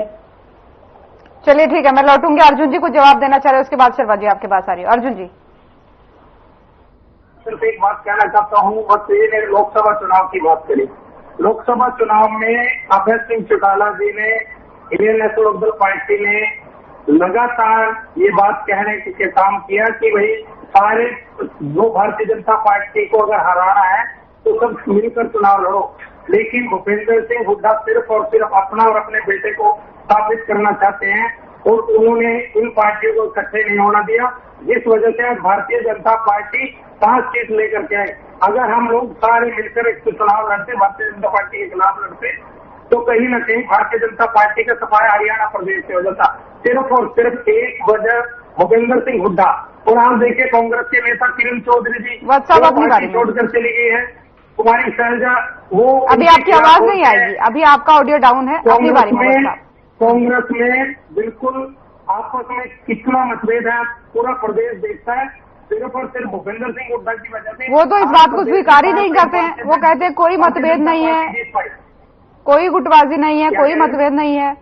चलिए ठीक है, मैं लौटूंगी। अर्जुन जी को जवाब देना चाह रहे हैं, उसके बाद शर्मा जी आपके पास आ रही है। अर्जुन जी, सिर्फ एक बात कहना चाहता हूँ, और ये ने लोकसभा चुनाव की बात करी। लोकसभा चुनाव में अभय सिंह चौटाला जी ने, इंडियन नेशनल लोकदल पार्टी ने लगातार ये बात कहने के काम किया कि भाई सारे जो भारतीय जनता पार्टी को अगर हराना है तो सब मिलकर चुनाव लड़ो। लेकिन भूपेंद्र सिंह हुड्डा सिर्फ और सिर्फ अपना और अपने बेटे को स्थापित करना चाहते हैं और उन्होंने इन पार्टियों को इकट्ठे नहीं होना दिया, जिस वजह से आज भारतीय जनता पार्टी 5 सीट लेकर के आए। अगर हम लोग सारे मिलकर एक चुनाव लड़ते, भारतीय जनता पार्टी के खिलाफ लड़ते, तो कहीं न कहीं भारतीय जनता पार्टी का सफाया हरियाणा प्रदेश से हो जाता। सिर्फ और सिर्फ एक वजह भूपेंद्र सिंह हुड्डा। और आप देखिए कांग्रेस के नेता किरण चौधरी जी पार्टी छोड़कर चली गई है। कुमारी शैलजा वो अभी आपकी आवाज नहीं आएगी, अभी आपका ऑडियो डाउन है। अपनी बारी में कांग्रेस में बिल्कुल आपस में कितना मतभेद है पूरा प्रदेश देखता है। सिर्फ और सिर्फ भूपेंद्र सिंह हुड्डा की वजह से वो तो इस बात को स्वीकार ही नहीं करते हैं। वो कहते हैं कोई मतभेद नहीं है, कोई गुटबाजी नहीं है, कोई मतभेद नहीं है।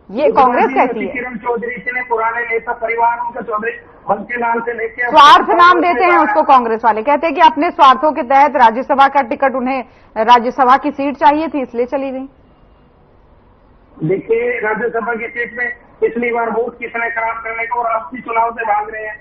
ये कांग्रेस कहती है। किरण चौधरी जी ने पुराने नेता परिवार उनका चौधरी बंसीलाल से लेकर स्वार्थ नाम देते हैं उसको कांग्रेस वाले। कहते हैं कि अपने स्वार्थों के तहत राज्यसभा का टिकट, उन्हें राज्यसभा की सीट चाहिए थी इसलिए चली गई। देखिए राज्यसभा की सीट में पिछली बार वोट किसने खराब करने को, और अब भी चुनाव से भाग रहे हैं।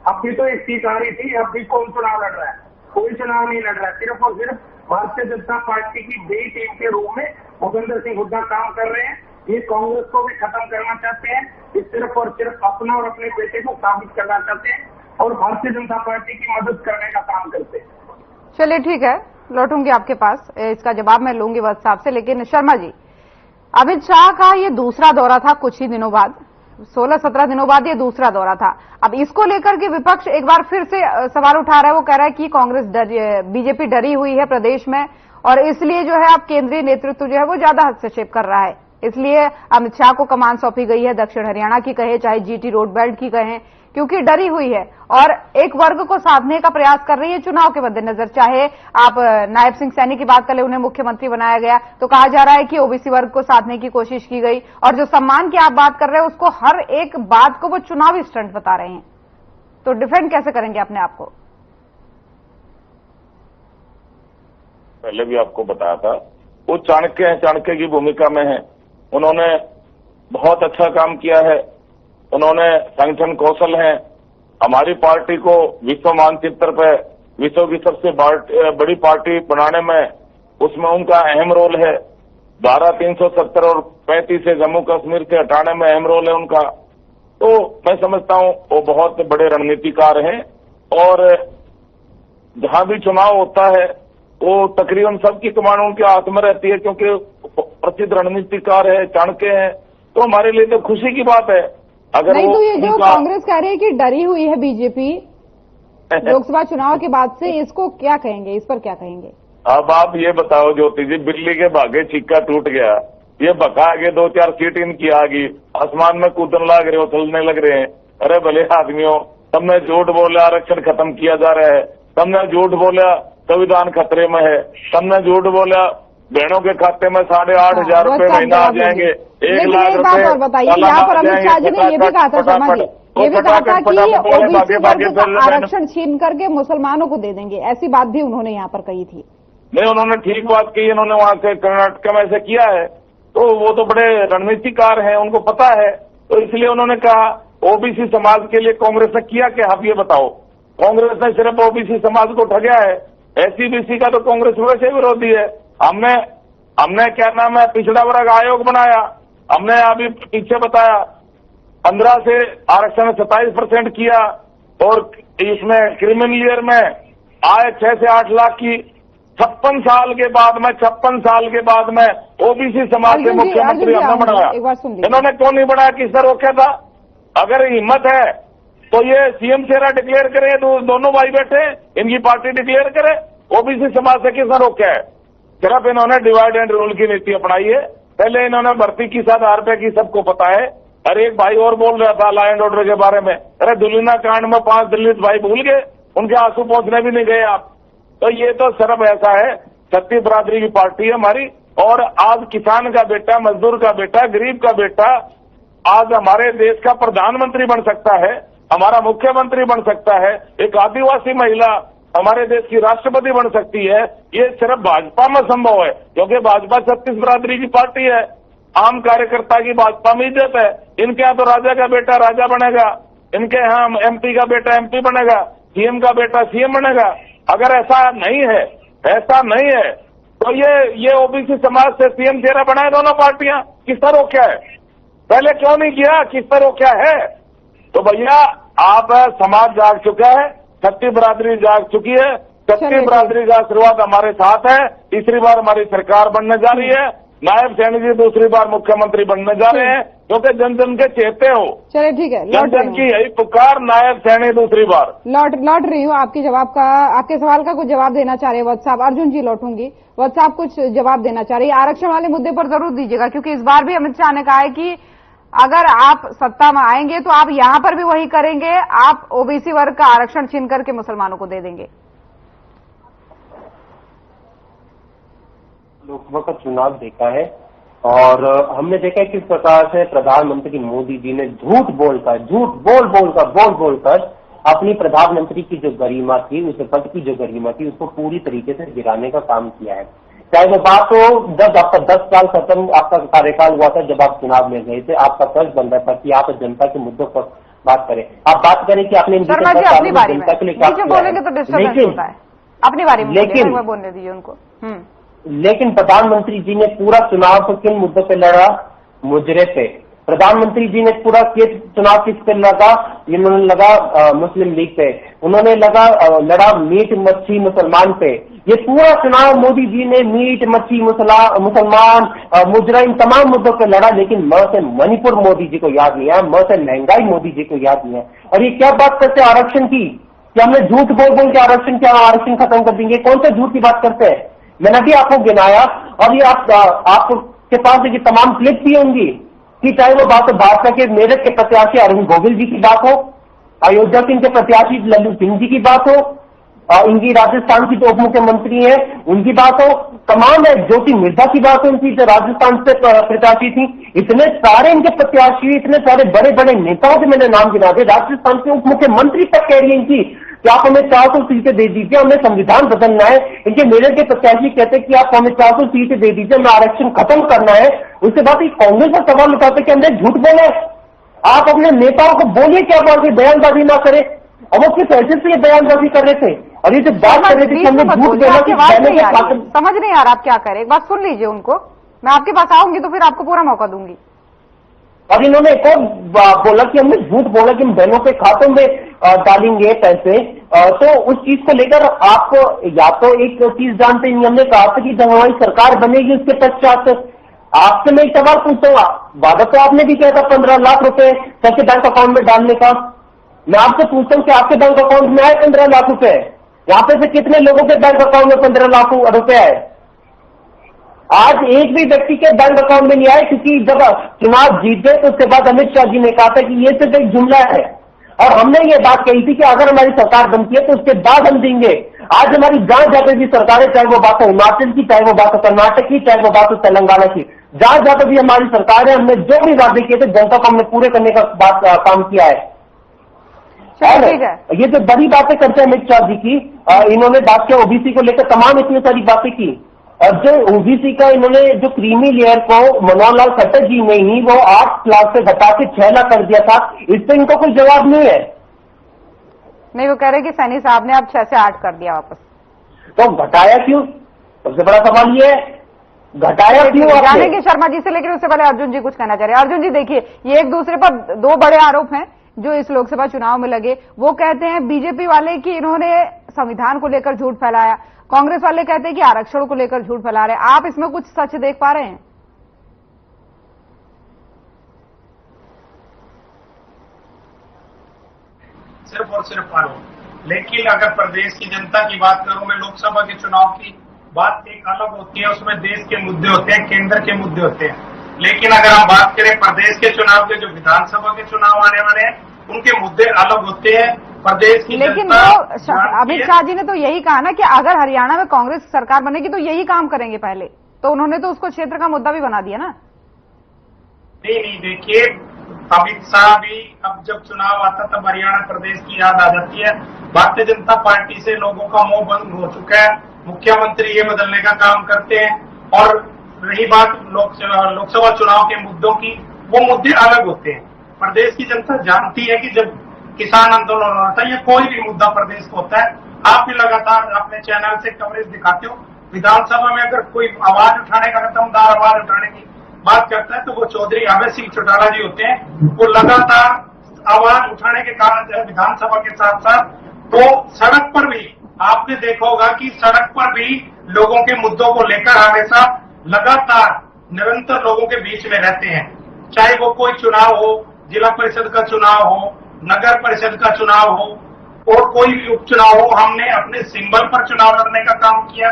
अब भी तो एक सीट आ रही थी, अब भी कौन चुनाव लड़ रहा है? कोई चुनाव नहीं लड़ रहा है। सिर्फ और सिर्फ भारतीय जनता पार्टी की बी टीम के रूप में भूपेंद्र सिंह हुड्डा काम कर रहे हैं। ये कांग्रेस को भी खत्म करना चाहते हैं। ये सिर्फ और सिर्फ अपना और अपने बेटे को साबित करना चाहते हैं और भारतीय जनता पार्टी की मदद करने का काम करते हैं। चलिए ठीक है, लौटूंगी आपके पास, इसका जवाब मैं लूंगी व्हाट्सएप से। लेकिन शर्मा जी, अमित शाह का ये दूसरा दौरा था कुछ ही दिनों बाद, 16-17 दिनों बाद ये दूसरा दौरा था। अब इसको लेकर के विपक्ष एक बार फिर से सवाल उठा रहा है। वो कह रहा है कि कांग्रेस बीजेपी डरी हुई है प्रदेश में और इसलिए जो है अब केंद्रीय नेतृत्व जो है वो ज्यादा हस्तक्षेप कर रहा है। इसलिए अमित शाह को कमान सौंपी गई है, दक्षिण हरियाणा की कहे चाहे जीटी रोड बेल्ट की कहें, क्योंकि डरी हुई है और एक वर्ग को साधने का प्रयास कर रही है चुनाव के मद्देनजर। चाहे आप नायब सिंह सैनी की बात कर ले, उन्हें मुख्यमंत्री बनाया गया तो कहा जा रहा है कि ओबीसी वर्ग को साधने की कोशिश की गई, और जो सम्मान की आप बात कर रहे हैं उसको हर एक बात को वो चुनावी स्टंट बता रहे हैं। तो डिफेंड कैसे करेंगे अपने आप को? पहले भी आपको बताया था, वो चाणक्य है, चाणक्य की भूमिका में है। उन्होंने बहुत अच्छा काम किया है, उन्होंने संगठन कौशल है, हमारी पार्टी को विश्व मानचित्र पे विश्व की सबसे बड़ी पार्टी बनाने में उसमें उनका अहम रोल है। धारा 370 और 35 से जम्मू कश्मीर से हटाने में अहम रोल है उनका। तो मैं समझता हूं वो बहुत बड़े रणनीतिकार हैं और जहां भी चुनाव होता है वो तकरीबन सबकी कमान उनके हाथ में रहती है, क्योंकि प्रसिद्ध रणनीतिकार है, चाणक्य है। तो हमारे लिए तो खुशी की बात है। अगर नहीं तो ये जो कांग्रेस कह रही है कि डरी हुई है बीजेपी लोकसभा चुनाव के बाद से, इसको क्या कहेंगे, इस पर क्या कहेंगे? अब आप ये बताओ ज्योति जी, बिल्ली के भागे छिक्का टूट गया, ये बका आगे 2-4 सीट इनकी आ गई, आसमान में कूदने लग रहे हो, चलने लग रहे हैं। अरे भले आदमियों, सबने झूठ बोला आरक्षण खत्म किया जा रहा है, सबने झूठ बोला संविधान खतरे में है, सबने झूठ बोला बहनों के खाते में 8,500 रुपए महीना आ जाएंगे, 1 लाख रुपए। और बताइए, यहाँ पर अमित शाह जी ने ये भी कहा था, शर्मा जी, ये भी कहा था कि ओबीसी वर्ग का आरक्षण छीन करके मुसलमानों को दे देंगे, ऐसी बात भी उन्होंने यहाँ पर कही थी। नहीं, उन्होंने ठीक बात कही, उन्होंने वहां से कर्नाटक में ऐसे किया है। तो वो तो बड़े रणनीतिकार हैं, उनको पता है, तो इसलिए उन्होंने कहा ओबीसी समाज के लिए कांग्रेस ने किया क्या, आप ये बताओ। कांग्रेस ने सिर्फ ओबीसी समाज को ठगया है, एससी-बीसी का तो कांग्रेस वैसे विरोधी है। हमने क्या नाम है पिछड़ा वर्ग आयोग बनाया, हमने अभी पीछे बताया 15 से आरक्षण 27% किया, और इसमें क्रिमिनल ईयर में आय 6 से 8 लाख की 56 साल के बाद में ओबीसी समाज के मुख्यमंत्री हमने बनाया। इन्होंने क्यों नहीं बनाया, किसने रोका था? अगर हिम्मत है तो ये सीएम चेहरा डिक्लेयर करे, दोनों भाई बैठे इनकी पार्टी डिक्लेयर करे। ओबीसी समाज से किसने रोका है? सिर्फ इन्होंने डिवाइड एंड रूल की नीति अपनाई है। पहले इन्होंने भर्ती की 7,000 रुपए की, सबको पता है। अरे एक भाई और बोल रहा था लॉ एंड ऑर्डर के बारे में, अरे दुलीना कांड में 5 दलित भाई भूल गए, उनके आंसू पहुंचने भी नहीं गए आप। तो ये तो सिर्फ ऐसा है, छत्तीस बरादरी की पार्टी है हमारी, और आज किसान का बेटा, मजदूर का बेटा, गरीब का बेटा आज हमारे देश का प्रधानमंत्री बन सकता है, हमारा मुख्यमंत्री बन सकता है, एक आदिवासी महिला हमारे देश की राष्ट्रपति बन सकती है। ये सिर्फ भाजपा में संभव है, क्योंकि भाजपा छत्तीस बरादरी की पार्टी है। आम कार्यकर्ता की भाजपा में इज्जत है। इनके यहाँ तो राजा का बेटा राजा बनेगा, इनके यहाँ एमपी का बेटा एमपी बनेगा, सीएम का बेटा सीएम बनेगा। अगर ऐसा नहीं है, ऐसा नहीं है। तो ये ओबीसी समाज से सीएम चेहरा बनाए दोनों पार्टियां, किस तरह क्या है? पहले क्यों नहीं किया, किस तरह क्या है? तो भैया आप समाज जाग चुका है, छठी बरादरी जाग चुकी है, छठी बरादरी का आशीर्वाद हमारे साथ है। तीसरी बार हमारी सरकार बनने जा रही है, नायब सैनी जी दूसरी बार मुख्यमंत्री बनने जा रहे हैं, क्योंकि जन जन के चेते हो। चलिए ठीक है, जन जन की यही पुकार, नायब सैनी दूसरी बार। लौट रही हूँ आपके सवाल का कुछ जवाब देना चाह रहे हैं वत्स साहब। अर्जुन जी लौटूंगी, वत्स साहब कुछ जवाब देना चाह रही है। आरक्षण वाले मुद्दे पर जरूर दीजिएगा, क्योंकि इस बार भी अमित शाह ने कहा है कि अगर आप सत्ता में आएंगे तो आप यहां पर भी वही करेंगे, आप ओबीसी वर्ग का आरक्षण छीन करके मुसलमानों को दे देंगे। लोकसभा का चुनाव देखा है और हमने देखा है किस प्रकार से प्रधानमंत्री मोदी जी ने झूठ बोलकर अपनी प्रधानमंत्री की जो गरिमा थी, उस पद की जो गरिमा थी, उसको पूरी तरीके से गिराने का काम किया है। चाहे वो बात हो जब आपका 10 साल खत्म आपका कार्यकाल हुआ था, जब आप चुनाव में गए थे, आपका फर्ज बनता था कि आप जनता के मुद्दों पर बात करें। आप बात करें कि आपने शर्मा जी अपनी बारी में बोलेंगे तो डिस्टर्बेंस होता है, अपनी बारी में बोलने दीजिए उनको। लेकिन प्रधानमंत्री जी ने पूरा चुनाव को किन मुद्दों पे लड़ा? मुजरे पे। प्रधानमंत्री जी ने पूरा चुनाव किस पे लगा? इन्होंने लगा मुस्लिम लीग पे, उन्होंने लड़ा मीट मच्छी मुसलमान पे। ये पूरा चुनाव मोदी जी ने मीट मच्छी मुसलमान मुजरा इन तमाम मुद्दों पे लड़ा, लेकिन म से मणिपुर मोदी जी को याद नहीं है, म से महंगाई मोदी जी को याद नहीं है। और ये क्या बात करते हैं आरक्षण की, कि हमने झूठ बोल के आरक्षण खत्म कर देंगे? कौन सा झूठ की बात करते हैं? मैंने भी आपको गिनाया और ये आपके पास ये तमाम क्लिप भी होंगी कि चाहे वो बात भाजपा के मेरठ के प्रत्याशी अरुण गोविल जी की बात हो, अयोध्या सिंह के प्रत्याशी लल्लू सिंह जी की बात हो, इनकी राजस्थान की जो उप मुख्यमंत्री है उनकी बात हो, तमाम ज्योति मिर्धा की बात हो, उनकी जो राजस्थान से प्रत्याशी थी, इतने सारे इनके प्रत्याशी, इतने सारे बड़े बड़े नेताओं के मैंने नाम गिना दिए। राजस्थान के उप मुख्यमंत्री तक कह रही है इनकी कि आप हमें 400 सीटें दे दीजिए, हमें संविधान बदलना है। इनके मेरठ के प्रत्याशी कहते हैं कि आप हमें 400 सीटें दे दीजिए, हमें आरक्षण खत्म करना है। उसके बाद कांग्रेस पर सवाल उठाते कि हमने झूठ बोले। आप अपने नेताओं को बोलिए क्या बात है, बयानबाजी ना करें। अब वो किस हैसियत से ये बयानबाजी कर रहे थे? और ये जो बात कर रहे थे कि हमने झूठ बोला कि समझ नहीं आ रहा आप क्या करें, एक बात सुन लीजिए उनको। मैं आपके पास आऊंगी तो फिर आपको पूरा मौका दूंगी। और इन्होंने एक और बोला कि हमने झूठ बोला कि हम बहनों के खातों में डालेंगे पैसे। तो उस चीज को लेकर आप या तो एक चीज जानते हैं, हमने कहा था कि जब हमारी सरकार बनेगी उसके पश्चात आपसे मैं एक सवाल पूछूंगा। वादा तो आपने भी किया था 15 लाख रुपए सबके बैंक अकाउंट में डालने का। मैं आपसे पूछता हूँ कि आपके बैंक अकाउंट में आए 15 लाख रुपए? यहाँ पे से कितने लोगों के बैंक अकाउंट में 15 लाख रुपए आए? आज एक भी व्यक्ति के बैंक अकाउंट में नहीं आए, क्योंकि जब चुनाव जीत गए तो उसके बाद अमित शाह जी ने कहा था कि ये सिर्फ एक जुमला है। और हमने ये बात कही थी कि अगर हमारी सरकार बनती है तो उसके बाद हम देंगे। आज हमारी जहां जाकर भी सरकारें, चाहे वो बात हो हिमाचल की, चाहे वो बात हो कर्नाटक की, चाहे वो बात हो तेलंगाना की, जहां जाकर भी हमारी सरकार है, हमने जो भी वादे किए थे जनता को हमने पूरे करने का काम किया है। ये जो बड़ी बातें करते हैं अमित शाह जी की, इन्होंने बात किया ओबीसी को लेकर, तमाम इतनी सारी बातें की। और जो ओबीसी का इन्होंने जो क्रीमी लेयर को मनोहर लाल खट्टर जी ने ही वो 8 लाख से घटा के 6 लाख कर दिया था, इस पर इनको कोई जवाब नहीं है। नहीं, वो कह रहे कि सैनी साहब ने अब 6 से 8 कर दिया वापस। तो घटाया क्यों? सबसे बड़ा सवाल ये है, घटाया क्यों? जानेंगे शर्मा जी से, लेकिन उससे पहले अर्जुन जी कुछ कहना चाह रहे हैं। अर्जुन जी देखिए, ये एक दूसरे पर 2 बड़े आरोप हैं जो इस लोकसभा चुनाव में लगे। वो कहते हैं बीजेपी वाले कि इन्होंने संविधान को लेकर झूठ फैलाया, कांग्रेस वाले कहते हैं कि आरक्षण को लेकर झूठ फैला रहे हैं। आप इसमें कुछ सच देख पा रहे हैं? सिर्फ और सिर्फ आरोप। लेकिन अगर प्रदेश की जनता की बात करूं मैं, लोकसभा के चुनाव की बात एक अलग होती है, उसमें देश के मुद्दे होते हैं, केंद्र के मुद्दे होते हैं। लेकिन अगर हम बात करें प्रदेश के चुनाव के, जो विधानसभा के चुनाव आने वाले हैं, उनके मुद्दे अलग होते हैं। प्रदेश की लेकिन वो अमित शाह जी ने तो यही कहा ना कि अगर हरियाणा में कांग्रेस सरकार बनेगी तो यही काम करेंगे पहले, तो उन्होंने तो उसको क्षेत्र का मुद्दा भी बना दिया ना। नहीं, देखिए अमित शाह भी अब जब चुनाव आता तब हरियाणा प्रदेश की याद आ जाती है। भारतीय जनता पार्टी से लोगों का मोह भंग हो चुका है, मुख्यमंत्री ये बदलने का काम करते हैं। और रही बात लोकसभा चुनाव के मुद्दों की, वो मुद्दे अलग होते हैं। प्रदेश की जनता जानती है कि जब किसान आंदोलन होता है या कोई भी मुद्दा प्रदेश को होता है, आप भी लगातार अपने चैनल से कवरेज दिखाते हो। विधानसभा में अगर कोई आवाज उठाने का, दमदार आवाज उठाने की बात करता है तो वो चौधरी अभय सिंह चौटाला जी होते हैं। वो लगातार आवाज उठाने के कारण जो है विधानसभा के साथ साथ तो सड़क पर भी आपने देखा होगा कि सड़क पर भी लोगों के मुद्दों को लेकर हमेशा लगातार निरंतर लोगों के बीच में रहते हैं। चाहे वो कोई चुनाव हो, जिला परिषद का चुनाव हो, नगर परिषद का चुनाव हो और कोई भी उपचुनाव हो, हमने अपने सिंबल पर चुनाव लड़ने का काम किया।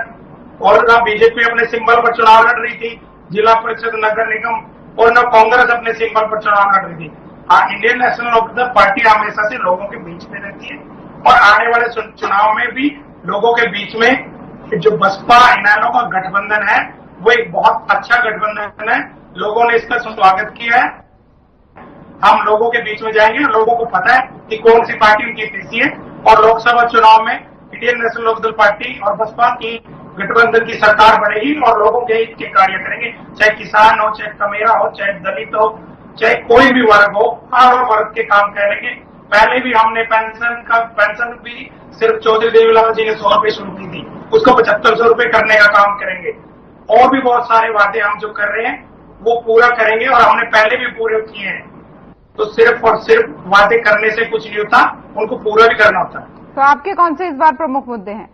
और ना बीजेपी अपने सिंबल पर चुनाव लड़ रही थी, जिला परिषद, नगर निगम, और न कांग्रेस अपने सिंबल पर चुनाव लड़ रही थी। हाँ, इंडियन नेशनल लोकदल पार्टी हमेशा से लोगों के बीच में रहती है और आने वाले चुनाव में भी लोगों के बीच में जो बसपा इनेलो का गठबंधन है वो एक बहुत अच्छा गठबंधन है। लोगों ने इसका स्वागत किया है। हम लोगों के बीच में जाएंगे, लोगों को पता है कि कौन सी पार्टी उनकी तीसरी है और लोकसभा चुनाव में इंडियन नेशनल लोकदल पार्टी और बसपा की गठबंधन की सरकार बनेगी और लोगों के हित के कार्य करेंगे। चाहे किसान हो, चाहे कमेरा हो, चाहे दलित हो, चाहे कोई भी वर्ग हो, हर वर्ग के काम करेंगे। पहले भी हमने पेंशन भी सिर्फ चौधरी देवीलाल जी ने 100 रुपए शुरू की थी, उसको 7500 रुपए करने का काम करेंगे। और भी बहुत सारे वादे हम जो कर रहे हैं वो पूरा करेंगे और हमने पहले भी पूरे किए हैं। तो सिर्फ और सिर्फ वादे करने से कुछ नहीं होता, उनको पूरा भी करना होता है। तो आपके कौन से इस बार प्रमुख मुद्दे हैं?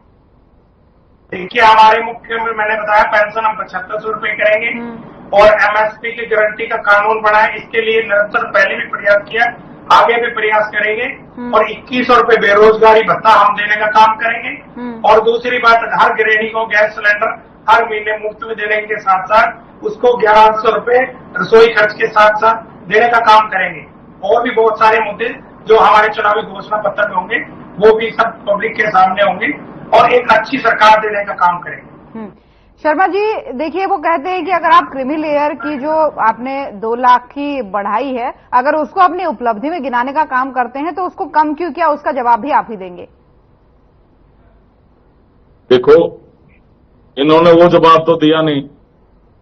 देखिए, हमारे मुख्य में मैंने बताया पेंशन हम 7500 रुपए करेंगे और एमएसपी की गारंटी का कानून बना है। इसके लिए निरंतर पहले भी प्रयास किया, आगे भी प्रयास करेंगे और 2100 रुपए बेरोजगारी भत्ता हम देने का काम करेंगे। और दूसरी बात, हर गृहिणी को गैस सिलेंडर हर महीने मुफ्त में देने के साथ साथ उसको 1100 रुपए रसोई खर्च के साथ साथ देने का काम करेंगे। और भी बहुत सारे मुद्दे जो हमारे चुनावी घोषणा पत्र में होंगे वो भी सब पब्लिक के सामने होंगे और एक अच्छी सरकार देने का काम करेंगे। शर्मा जी, देखिए वो कहते हैं कि अगर आप क्रीमी लेयर की जो आपने 2 लाख की बढ़ाई है, अगर उसको अपनी उपलब्धि में गिनाने का काम करते हैं तो उसको कम क्यों किया, उसका जवाब भी आप ही देंगे। देखो, इन्होंने वो जवाब तो दिया नहीं।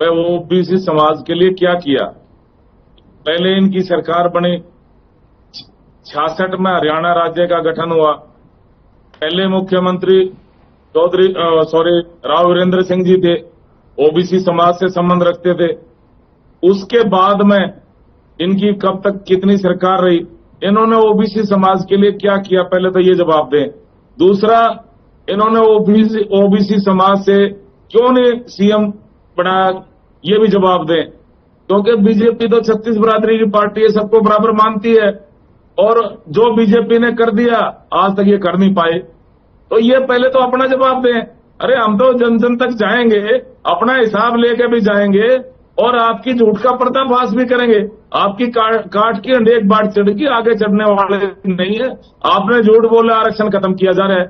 मैं वो ओबीसी समाज के लिए क्या किया। पहले इनकी सरकार बनी, 66 में हरियाणा राज्य का गठन हुआ। पहले मुख्यमंत्री राव वीरेंद्र सिंह जी थे, ओबीसी समाज से संबंध रखते थे। उसके बाद में इनकी कब तक कितनी सरकार रही, इन्होंने ओबीसी समाज के लिए क्या किया, पहले तो ये जवाब दें। दूसरा, इन्होंने ओबीसी समाज से क्यों नहीं सीएम बनाया, ये भी जवाब दें। क्योंकि बीजेपी तो 36 बिरादरी की पार्टी है, सबको बराबर मानती है और जो बीजेपी ने कर दिया आज तक ये कर नहीं पाए। तो ये पहले तो अपना जवाब दें। अरे हम तो जन जन तक जाएंगे, अपना हिसाब लेके भी जाएंगे और आपकी झूठ का पर्दाफाश भी करेंगे। आपकी काट की अंडेक बाट चढ़ के आगे चढ़ने वाले नहीं है। आपने झूठ बोला आरक्षण खत्म किया जा रहा है,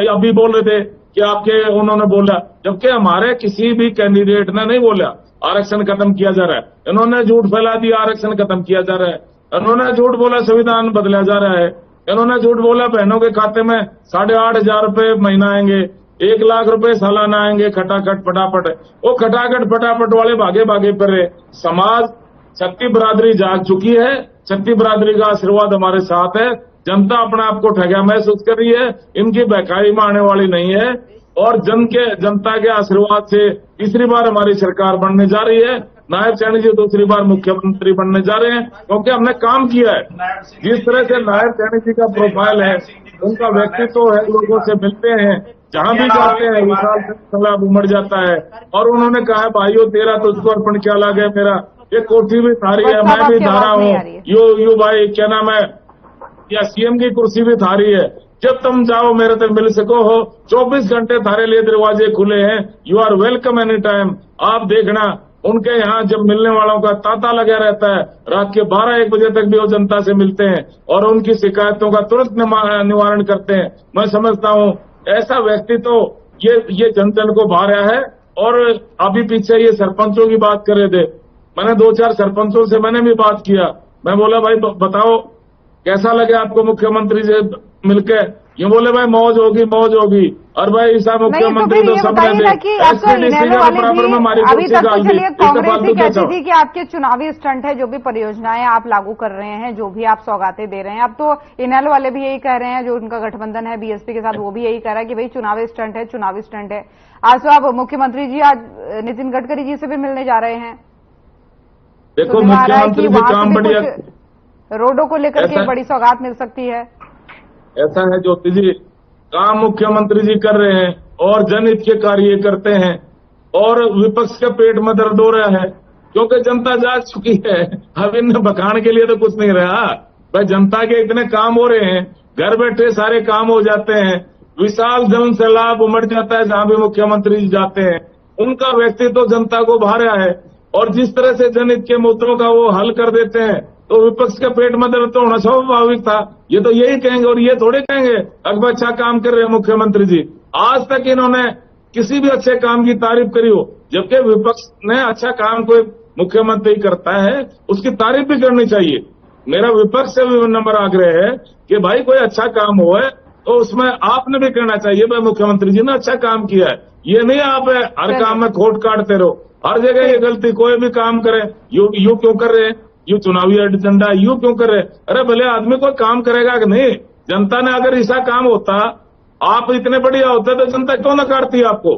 अभी बोल रहे थे कि आपके उन्होंने बोला, जबकि हमारे किसी भी कैंडिडेट ने नहीं बोला आरक्षण खत्म किया जा रहा है। इन्होंने झूठ फैला दिया आरक्षण खत्म किया जा रहा है। इन्होंने झूठ बोला संविधान बदला जा रहा है। इन्होंने झूठ बोला बहनों के खाते में 8,500 रुपए महीना आएंगे, 1 लाख रुपए सालाना आएंगे, खटाखट फटाफट। वो खटाखट फटाफट वाले भागे भागे पर रहे। समाज छत्ती बिरादरी जाग चुकी है, छत्ती बिरादरी का आशीर्वाद हमारे साथ है। जनता अपने आप को ठगा महसूस कर रही है, इनकी बहकाई में आने वाली नहीं है और जनता के आशीर्वाद से तीसरी बार हमारी सरकार बनने जा रही है। नायब सैनी जी दूसरी बार मुख्यमंत्री बनने जा रहे हैं क्योंकि हमने काम किया है। जिस तरह से नायब सैनी जी का प्रोफाइल है, उनका व्यक्तित्व है, लोगों से मिलते हैं, जहां भी जाते हैं विशाल सलाब उमड़ जाता है। और उन्होंने कहा है भाइयों तेरा तुझको अर्पण क्या लगे, मेरा ये कोठी भी थारी है, मैं भी धारा हूँ, यो भाई क्या नाम है, या सीएम की कुर्सी भी थारी है। जब तुम जाओ मेरे तक मिल सको हो, 24 घंटे थारे लिए दरवाजे खुले हैं। You are welcome any time. आप देखना उनके यहाँ जब मिलने वालों का तांता लगा रहता है, रात के 12-1 बजे तक भी वो जनता से मिलते हैं और उनकी शिकायतों का तुरंत निवारण करते हैं। मैं समझता हूँ ऐसा व्यक्ति तो ये जन जन को भा रहा है। और अभी पीछे ये सरपंचों की बात कर रहे थे, मैंने 2-4 सरपंचों से मैंने भी बात किया। मैं बोला भाई बताओ कैसा लगे आपको मुख्यमंत्री से मिलकर। यूँ बोले भाई मौज होगी और भाई ऐसा मुख्यमंत्री तो सब बताइए कि अब तो इनेलो वाले भी अभी तक तो चलिए कांग्रेस ही कहती थी कि आपके चुनावी स्टंट है, जो भी परियोजनाएं आप लागू कर रहे हैं, जो भी आप सौगातें दे रहे हैं, अब तो इनेलो वाले भी यही कह रहे हैं, जो उनका गठबंधन है बीएसपी के साथ वो भी यही कह रहा है कि भाई चुनावी स्टंट है। आज तो आप मुख्यमंत्री जी आज नितिन गडकरी जी से भी मिलने जा रहे हैं। देखो मुख्यमंत्री जी काम बढ़िया, रोडों को लेकर के बड़ी सौगात मिल सकती है। ऐसा है ज्योति जी, काम मुख्यमंत्री जी कर रहे हैं और जनहित के कार्य करते हैं और विपक्ष के पेट में दर्द हो रहा है क्योंकि जनता जाग चुकी है। अब इन्हें बखान के लिए तो कुछ नहीं रहा भाई, जनता के इतने काम हो रहे हैं, घर बैठे सारे काम हो जाते हैं, विशाल जन सैलाब उमड़ जाता है जहां भी मुख्यमंत्री जी जाते हैं। उनका व्यक्तित्व जनता को भा रहा है और जिस तरह से जनहित के मुद्दों का वो हल कर देते हैं तो विपक्ष के पेट में दर्द तो होना स्वाभाविक था। ये तो यही कहेंगे और ये थोड़े कहेंगे अकबर अच्छा काम कर रहे हैं मुख्यमंत्री जी। आज तक इन्होंने किसी भी अच्छे काम की तारीफ करी हो, जबकि विपक्ष ने अच्छा काम कोई मुख्यमंत्री करता है उसकी तारीफ भी करनी चाहिए। मेरा विपक्ष से भी नंबर आग्रह है कि भाई कोई अच्छा काम हो तो उसमें आपने भी करना चाहिए भाई मुख्यमंत्री जी ने अच्छा काम किया है। ये नहीं आप हर काम में खोट काटते रहो, हर जगह ये गलती, कोई भी काम करे यू क्यों कर रहे हैं, यू चुनावी एजेंडा यू क्यों कर रहे। अरे भले आदमी कोई काम करेगा कि नहीं, जनता ने अगर ऐसा काम होता, आप इतने बढ़िया होते तो जनता क्यों न काटती आपको।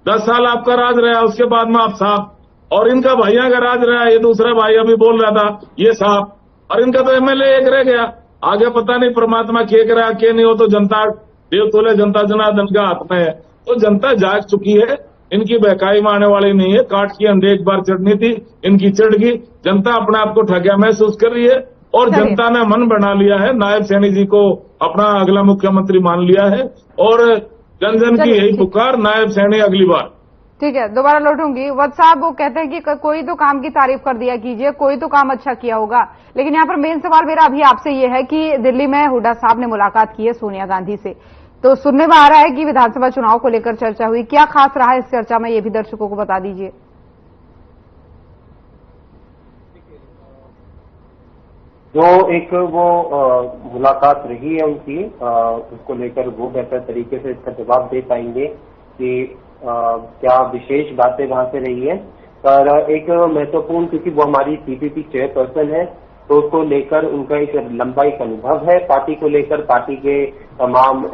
10 साल आपका राज रहा, उसके बाद में आप साफ, और इनका भैया का राज रहा, ये दूसरा भाई अभी बोल रहा था ये साफ, और इनका तो एमएलए एक रह गया। आगे पता नहीं परमात्मा के रहा के नहीं हो, तो जनता देव तोले जनता जनार्दन का हाथ में है। तो जनता जाग चुकी है, इनकी बहकाई में आने वाली नहीं है। काट की अंडे एक बार चढ़नी थी, इनकी चढ़ गई। जनता अपने आप को ठगिया महसूस कर रही है और जनता ने मन बना लिया है, नायब सैनी जी को अपना अगला मुख्यमंत्री मान लिया है और जन जन की यही पुकार, नायब सैनी अगली बार। ठीक है, दोबारा लौटूंगी। वत्स साहब वो कहते हैं कि कोई तो काम की तारीफ कर दिया कीजिए, कोई तो काम अच्छा किया होगा, लेकिन यहाँ पर मेन सवाल मेरा अभी आपसे ये है कि दिल्ली में हुड्डा साहब ने मुलाकात की है सोनिया गांधी से, तो सुनने में आ रहा है कि विधानसभा चुनाव को लेकर चर्चा हुई। क्या खास रहा इस चर्चा में, ये भी दर्शकों को बता दीजिए। जो एक वो मुलाकात रही है उनकी, उसको लेकर वो बेहतर तरीके से इसका जवाब दे पाएंगे कि क्या विशेष बातें वहां से रही है। पर एक महत्वपूर्ण, क्योंकि वो हमारी सीपीपी चेयरपर्सन है, तो उसको लेकर उनका एक लंबा एक अनुभव है, पार्टी को लेकर, पार्टी के तमाम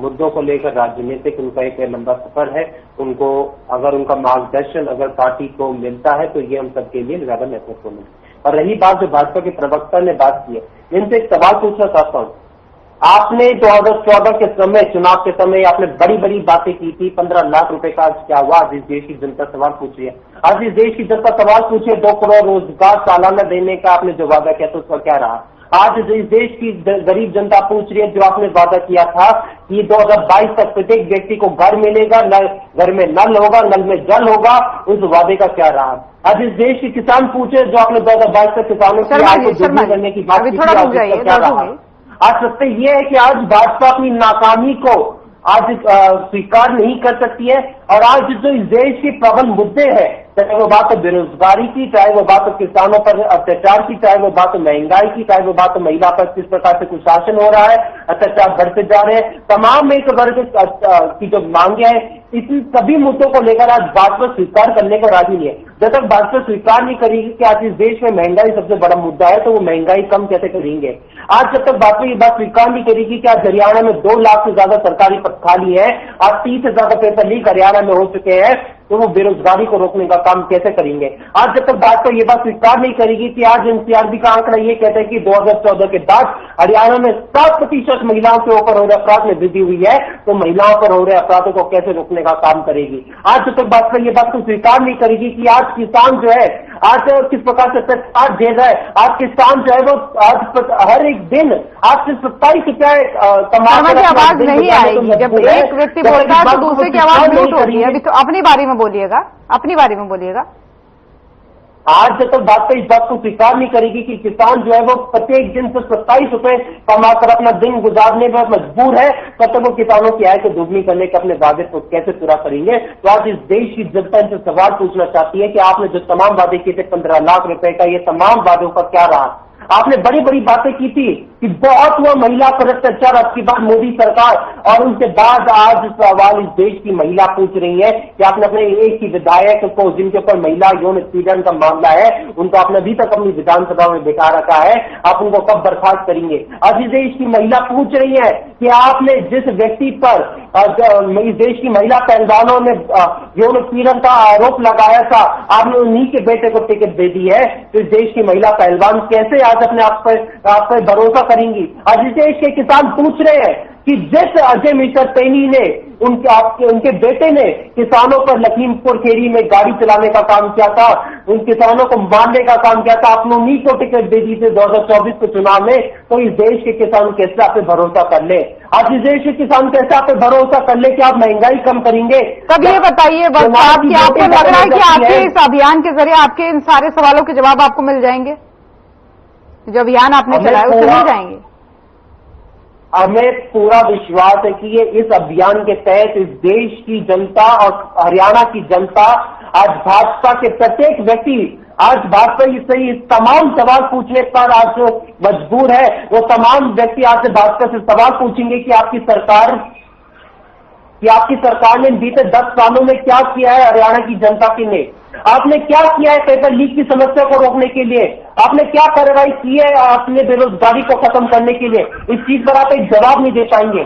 मुद्दों को लेकर राजनीतिक उनका एक लंबा सफर है। उनको अगर उनका मार्गदर्शन अगर पार्टी को मिलता है तो ये हम सबके लिए ज्यादा महत्वपूर्ण है। और रही बात जो भाजपा के प्रवक्ता ने बात की है, इनसे एक सवाल पूछना चाहता हूँ। आपने 2014 के समय, चुनाव के समय आपने बड़ी बड़ी बातें की थी, 15 लाख रुपए का क्या हुआ? आज इस देश की जनता सवाल पूछ रही है, आज इस देश की जनता सवाल पूछे 2 करोड़ रोजगार सालाना देने का आपने जो वादा किया था उसका क्या रहा? आज इस देश की गरीब जनता पूछ रही है, जो आपने वादा किया था कि 2022 तक प्रत्येक व्यक्ति को घर मिलेगा, घर में नल होगा, नल में जल होगा, उस वादे का क्या रहा? आज इस देश के किसान पूछे, जो आपने 2022 तक किसानों की आय को दोगुनी करने की बात की, क्या रहा? आज सत्य ये है कि आज भाजपा अपनी नाकामी को आज स्वीकार नहीं कर सकती है, और आज जो इस देश के प्रबल मुद्दे हैं, चाहे वो बात हो बेरोजगारी की, चाहे वो बात हो किसानों पर अत्याचार की, चाहे वो बात हो महंगाई की, चाहे वो बात हो महिला पर किस प्रकार से कुशासन हो रहा है, अत्याचार बढ़ते जा रहे हैं, तमाम एक वर्ग की जो मांगे हैं, इन सभी मुद्दों को लेकर आज भाजपा स्वीकार करने को राजी नहीं है। जब तक भाजपा स्वीकार नहीं करेगी कि आज इस देश में महंगाई सबसे बड़ा मुद्दा है, तो वो महंगाई कम कैसे करेंगे? आज जब तक भाजपा ये बात स्वीकार नहीं करेगी कि आज हरियाणा में 2 लाख से ज्यादा सरकारी पद खाली है, आज 30 से ज्यादा पेपर लीक हरियाणा में हो चुके हैं, तो वो बेरोजगारी को रोकने का काम कैसे करेंगे? आज जब तक भाजपा ये बात स्वीकार नहीं करेगी कि आज एनसीआरबी का आंकड़ा ये कहता है कि 2014 के बाद हरियाणा में 7% महिलाओं के ऊपर हो रहे अपराध में वृद्धि हुई है, तो महिलाओं पर हो रहे अपराधों को कैसे रोकने का काम करेगी? आज जब तक भाजपा ये बात को स्वीकार नहीं करेगी कि आज किसान जो है आज किस प्रकार से आज दे रहा है, आज किसान जो है वो आज हर एक दिन आज सिर्फ 27 रुपए कमा की आवाज नहीं आएगी। जब एक व्यक्ति बोलता है तो दूसरे की आवाज म्यूट होती है। अभी तो अपनी बारी में बोलिएगा, अपनी बारी में बोलिएगा। आज जब तक भाजपा इस बात को स्वीकार नहीं करेगी कि किसान जो है वो प्रत्येक दिन से 27 रुपए कमाकर अपना दिन गुजारने पर मजबूर है, तब तक वो किसानों की आय को दोगुनी करने के अपने वादे को कैसे पूरा करेंगे? तो आज इस देश की जनता इनसे सवाल पूछना चाहती है कि आपने जो तमाम वादे किए थे 15 लाख रुपए का, ये तमाम वादों का क्या रहा? आपने बड़ी बड़ी बातें की थी कि बहुत हुआ महिला पर अत्याचार, अब की बार मोदी सरकार, और उनके बाद आज सवाल इस देश की महिला पूछ रही है कि आपने अपने एक ही विधायक को, जिनके ऊपर महिला यौन उत्पीड़न का मामला है, उनको आपने अभी तक अपनी विधानसभा में बिठा रखा है, आप उनको कब बर्खास्त करेंगे? आज इस देश की महिला पूछ रही है कि आपने जिस व्यक्ति पर इस देश की महिला पहलवानों ने यौन उत्पीड़न का आरोप लगाया था, आपने उन्हीं के बेटे को टिकट दे दी है, तो इस देश की महिला पहलवान कैसे आज अपने आप पर भरोसा करेंगी? आज इस देश के किसान पूछ रहे हैं कि जिस अजय मिश्रा तेनी ने उनके बेटे ने किसानों पर लखीमपुर खेरी में गाड़ी चलाने का काम किया था, उन किसानों को मारने का काम किया था, आपने उन्हीं को टिकट दे दी थी 2024 के चुनाव में, तो इस देश के किसान कैसे आप पे भरोसा कर ले? आज इस देश के किसान कैसे आप पे भरोसा कर ले कि आप महंगाई कम करेंगे? तब ये बताइए बस आपको लग रहा है कि आपके इस अभियान के जरिए आपके इन सारे सवालों के जवाब आपको मिल जाएंगे? जो अभियान आपने चलाया उससे मिल जाएंगे? हमें पूरा विश्वास है कि ये इस अभियान के तहत इस देश की जनता और हरियाणा की जनता आज भाजपा के प्रत्येक व्यक्ति आज भाजपा से इस तमाम सवाल पूछने पर आज मजबूर है। वो तमाम व्यक्ति आज से भाजपा से सवाल पूछेंगे कि आपकी सरकार ने बीते 10 सालों में क्या किया है हरियाणा की जनता के लिए? आपने क्या किया है पेपर लीक की समस्या को रोकने के लिए? आपने क्या कार्रवाई की है अपने बेरोजगारी को खत्म करने के लिए? इस चीज पर आप एक जवाब नहीं दे पाएंगे।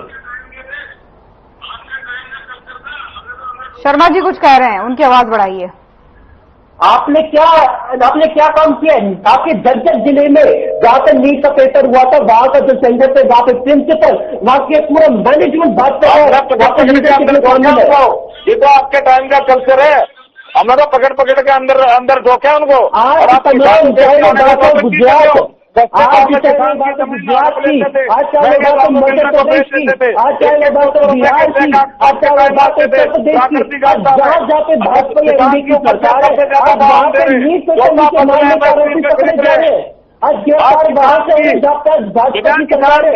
शर्मा जी कुछ कह रहे हैं, उनकी आवाज बढ़ाइए। आपने क्या काम किया है? आपके जर्जर जिले में जहां पर नीट का पेपर हुआ था, वहां का जो सेंटर पे वहां पे प्रिंसिपल, वहां के पूरा मैनेजमेंट बात कर रहा है। ये तो आपके टाइम का कल्चर है। हमने तो पकड़ के अंदर धोखे उनको। आज तमाम गुजरात आज चाहे बात गुजरात की, आज चाहे बात मध्य प्रदेश की, आज चाहे बात बिहार की, आज चाहे बात उत्तर प्रदेश की, जहाँ जाके भाजपा या एनडीए की सरकार है, आज वहाँ पे नीट पेपर के मामले का आरोपी पकड़े जा रहे हैं। आज गिरफ्तार बाहर से भाजपा की सरकार है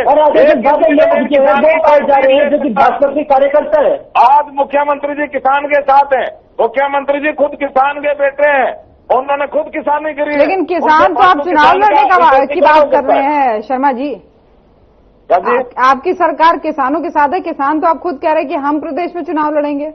और आगे से ज्यादा लोग जो है वो पाए जा रहे हैं जो कि भाजपा के कार्यकर्ता है। आज मुख्यमंत्री जी किसान के साथ हैं। मुख्यमंत्री जी खुद किसान के बेटे हैं, उन्होंने खुद किसानी करी। लेकिन किसान तो आप चुनाव लड़ने की बात कर रहे हैं शर्मा जी। आपकी सरकार किसानों के साथ है, किसान तो आप खुद कह रहे हैं कि हम प्रदेश में चुनाव लड़ेंगे।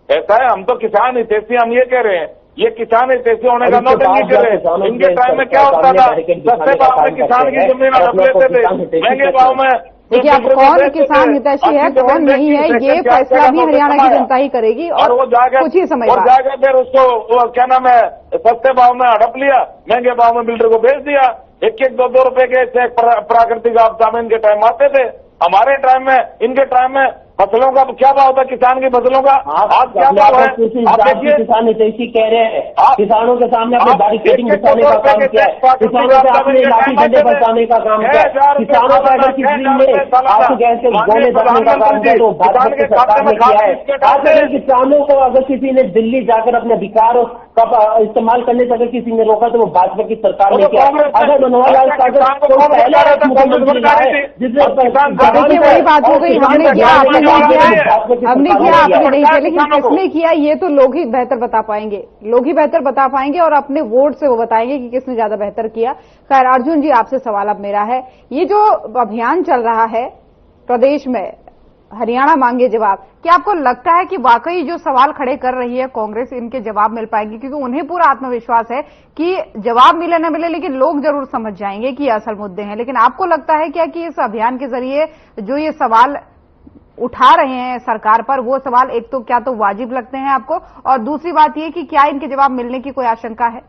ऐसा है, हम तो किसान हितैषी, हम ये कह रहे हैं, ये किसान हितैषी होने का नोटिस नहीं कर रहे। इनके टाइम में क्या होता था, सस्ते भाव में किसान की जमीन हड़प लेते थे, महंगे भाव में। देखिए अब कौन किसान हितैषी है कौन नहीं है, ये फैसला भी हरियाणा की जनता ही करेगी और वो कुछ ही समय बाद जाकर फिर उसको क्या नाम है, सस्ते भाव में हड़प लिया, महंगे भाव में बिल्डर को बेच दिया। 1-2 रुपए के प्राकृतिक आपदा में इनके टाइम आते थे। हमारे टाइम में, इनके टाइम में फसलों का क्या भाव था, किसान की फसलों का आज क्या भाव है? आप देखिए, किसान हितैषी कह रहे हैं, किसानों के सामने अपने बैरिकेडिंग बिछाने का काम किया है, किसानों से आपने लाठी डंडे बरसाने का काम किया है, किसानों का अगर किसी ने आपको कैसे गोले दबाने का काम किया तो भाजपा की सरकार ने किया है। आज अगर किसानों को अगर किसी ने दिल्ली जाकर अपने अधिकारों का इस्तेमाल करने से अगर किसी ने रोका तो वो भाजपा की सरकार ने किया। अगर मनोहर लाल सागर को पहला मुख्यमंत्री रहा है जिसने वही बात हो गई, हमने किया आपने नहीं किया, लेकिन किसने किया ये तो लोग ही बेहतर बता पाएंगे, और अपने वोट से वो बताएंगे कि किसने ज्यादा बेहतर किया। खैर अर्जुन जी आपसे सवाल अब मेरा है, ये जो अभियान चल रहा है प्रदेश में, हरियाणा मांगे जवाब, क्या आपको लगता है कि वाकई जो सवाल खड़े कर रही है कांग्रेस इनके जवाब मिल पाएंगे? क्योंकि उन्हें पूरा आत्मविश्वास है कि जवाब मिले न मिले लेकिन लोग जरूर समझ जाएंगे कि ये असल मुद्दे हैं। लेकिन आपको लगता है क्या कि इस अभियान के जरिए जो ये सवाल उठा रहे हैं सरकार पर, वो सवाल एक तो क्या तो वाजिब लगते हैं आपको, और दूसरी बात ये कि क्या इनके जवाब मिलने की कोई आशंका है?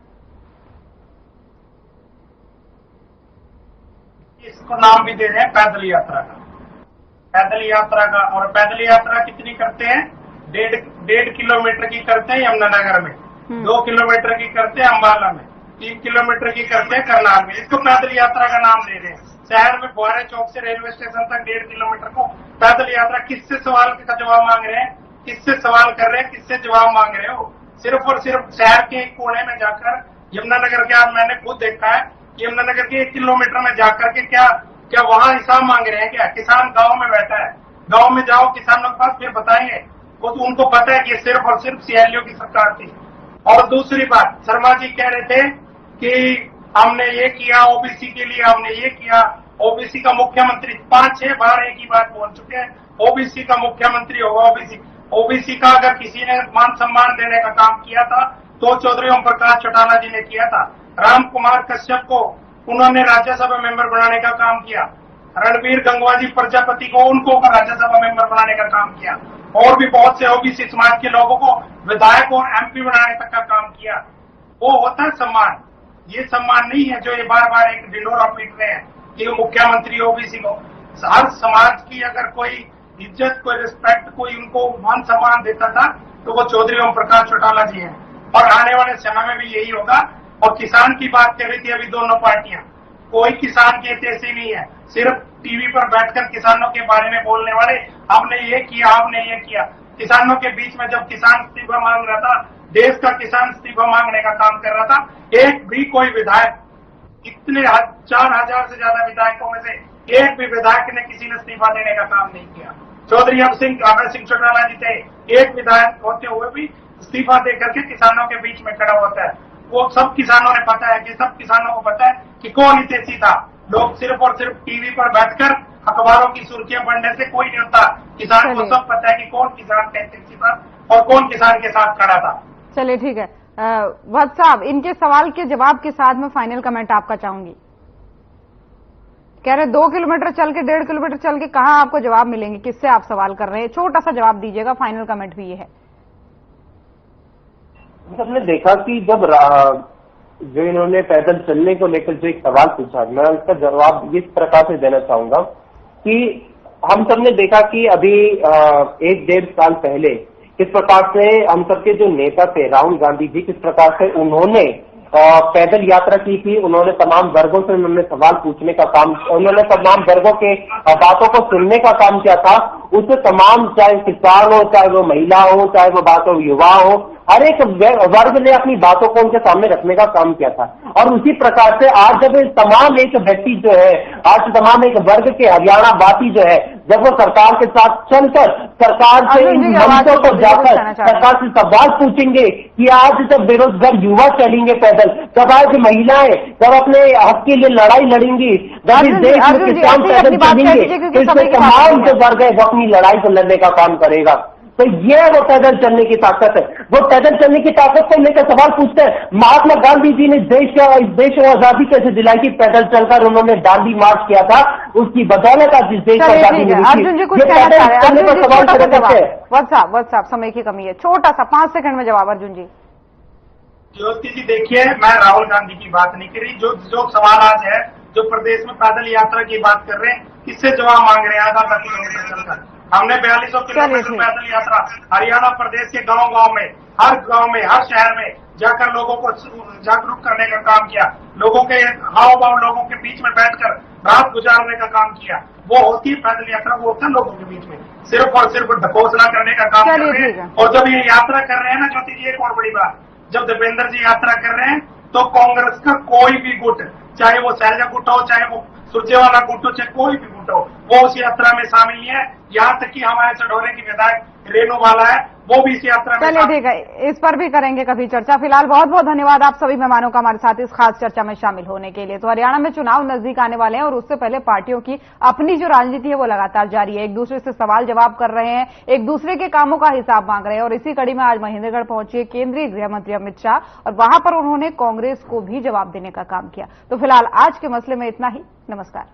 इसको नाम भी दे रहे हैं पैदल यात्रा का। और पैदल यात्रा कितनी करते हैं? 1.5 किलोमीटर की करते हैं यमुनानगर में, 2 किलोमीटर की करते हैं अम्बाला में, 3 किलोमीटर की करते हैं करनाल में। इसको पैदल यात्रा का नाम दे रहे हैं। शहर में बुआरे चौक से रेलवे स्टेशन तक 1.5 किलोमीटर को पैदल यात्रा। किससे सवाल का जवाब मांग रहे हैं? किससे सवाल कर रहे हैं? किससे जवाब मांग रहे हो? सिर्फ और सिर्फ शहर के एक कोने में जाकर यमुनानगर के, आज मैंने खुद देखा है यमुनानगर के 1 किलोमीटर में जाकर के क्या वहां हिसाब मांग रहे हैं? क्या किसान गांव में बैठा है, गांव में जाओ किसानों के पास, फिर बताएंगे वो तो उनको पता है कि सिर्फ और सिर्फ सीएलयू की सरकार थी। और दूसरी बात, शर्मा जी कह रहे थे कि हमने ये किया ओबीसी के लिए, हमने ये किया। ओबीसी का मुख्यमंत्री 5-6 बार एक ही बात बोल चुके हैं, ओबीसी का मुख्यमंत्री होगा। ओबीसी का अगर किसी ने मान सम्मान देने का काम किया था तो चौधरी ओम प्रकाश चौटाला जी ने किया था। राम कुमार कश्यप को उन्होंने राज्यसभा मेंबर बनाने का काम किया। रणबीर गंगवा जी प्रजापति को उनको राज्यसभा मेंबर बनाने का काम किया। और भी बहुत से ओबीसी समाज के लोगों को विधायक और एमपी बनाने तक का काम किया। वो होता है सम्मान। ये सम्मान नहीं है जो ये बार बार एक ढिंढोरा पीट रहे हैं कि वो मुख्यमंत्री ओबीसी को। हर समाज की अगर कोई इज्जत, कोई रिस्पेक्ट, कोई उनको मान सम्मान देता था तो वो चौधरी ओम प्रकाश चौटाला जी हैं। और आने वाले समय में भी यही होगा। और किसान की बात कर रही थी अभी दोनों पार्टियां, कोई किसान के ऐसे नहीं है, सिर्फ टीवी पर बैठकर किसानों के बारे में बोलने वाले, हमने ये किया, हमने ये किया। किसानों के बीच में जब किसान इस्तीफा मांग रहा था, देश का किसान इस्तीफा मांगने का काम कर रहा था, एक भी कोई विधायक, इतने 4,000 से ज्यादा विधायकों में से एक भी विधायक ने किसी ने इस्तीफा देने का काम नहीं किया। चौधरी अभय सिंह चौटाला जी थे, एक विधायक होते हुए भी इस्तीफा देकर के किसानों के बीच में खड़ा होता है। वो सब किसानों ने पता है कि सब किसानों को पता है कि कौन हितैषी था। लोग सिर्फ और सिर्फ टीवी पर बैठकर अखबारों की सुर्खियां पढ़ने से कोई नहीं होता। किसान को सब पता है कि कौन किसान का हितैषी था और कौन किसान के साथ खड़ा था। चलिए ठीक है। वत्स साहब, इनके सवाल के जवाब के साथ मैं फाइनल कमेंट आपका चाहूंगी। कह रहे 2 किलोमीटर चल के 1.5 किलोमीटर चल के कहां आपको जवाब मिलेंगे, किससे आप सवाल कर रहे हैं? छोटा सा जवाब दीजिएगा, फाइनल कमेंट भी ये है। हमने देखा कि जब जो इन्होंने पैदल चलने को लेकर जो एक सवाल पूछा, मैं उसका जवाब इस प्रकार से देना चाहूंगा कि हम सबने देखा कि अभी 1-1.5 साल पहले किस प्रकार से हम सबके जो नेता थे राहुल गांधी जी, किस प्रकार से उन्होंने पैदल यात्रा की थी। उन्होंने तमाम वर्गों से उन्होंने सवाल पूछने का काम, उन्होंने तमाम वर्गों के बातों को सुनने का काम किया था। उससे तमाम, चाहे किसान हो, चाहे वो महिला हो, चाहे वो बात हो युवा हो, हर एक वर्ग ने अपनी बातों को उनके सामने रखने का काम किया था। और उसी प्रकार से आज जब तमाम एक व्यक्ति जो है, आज तमाम एक वर्ग के हरियाणा वासी जो है, जब वो सरकार के साथ चलकर सरकार से इन मंचों को जाकर सरकार से सवाल पूछेंगे कि आज जब बेरोजगार युवा चलेंगे पैदल, जब आज महिलाएं जब अपने हक के लिए लड़ाई लड़ेंगी, जब इस देश में किसान पैदल चलेंगे, इससे तमाम जो वर्ग है वो अपनी लड़ाई को लड़ने का काम करेगा। तो ये वो पैदल चलने की ताकत है। वो पैदल चलने की ताकत को लेकर सवाल पूछते हैं। महात्मा गांधी जी ने देश को आजादी कैसे दिलाई थी? पैदल चलकर उन्होंने दांडी मार्च किया था, उसकी बदौलत आज इस देश को आजादी मिली थी। अर्जुन जी कुछ कहना चाह रहे हैं। व्हाट्सएप समय की कमी है, छोटा सा 5 सेकंड में जवाब। अर्जुन जी। ज्योति जी देखिए, मैं राहुल गांधी की बात नहीं कर रही। जो सवाल आज है, जो प्रदेश में पैदल यात्रा की बात कर रहे हैं, किससे जवाब मांग रहे हैं? आधा किलोमीटर चलकर हमने 4200 किलोमीटर पैदल यात्रा हरियाणा प्रदेश के गांव-गांव में, हर शहर में जाकर लोगों को जागरूक करने का काम किया। लोगों के हाव भाव, लोगों के बीच में बैठकर रात गुजारने का काम किया। वो होती है पैदल यात्रा, वो होता है लोगों के बीच में सिर्फ और सिर्फ ढकोसला करने का काम कर रहे हैं। और जब ये यात्रा कर रहे हैं ना ज्योति जी, एक और बड़ी बात, जब दीपेंद्र जी यात्रा कर रहे हैं तो कांग्रेस का कोई भी गुट, चाहे वो शैलजा गुट हो, चाहे वो सुरजेवाला गुट हो, चाहे कोई भी गुट हो, वो उस यात्रा में शामिल नहीं है। यहाँ तक कि हमारे सढौरे की विधायक रेणु वाला है, वो भी इस यात्रा में। चलिए ठीक है, इस पर भी करेंगे कभी चर्चा। फिलहाल बहुत बहुत धन्यवाद आप सभी मेहमानों का हमारे साथ इस खास चर्चा में शामिल होने के लिए। तो हरियाणा में चुनाव नजदीक आने वाले हैं और उससे पहले पार्टियों की अपनी जो राजनीति है वो लगातार जारी है। एक दूसरे से सवाल जवाब कर रहे हैं, एक दूसरे के कामों का हिसाब मांग रहे हैं। और इसी कड़ी में आज महेंद्रगढ़ पहुंचे केंद्रीय गृह मंत्री अमित शाह और वहां पर उन्होंने कांग्रेस को भी जवाब देने का काम किया। तो फिलहाल आज के मसले में इतना ही। नमस्कार।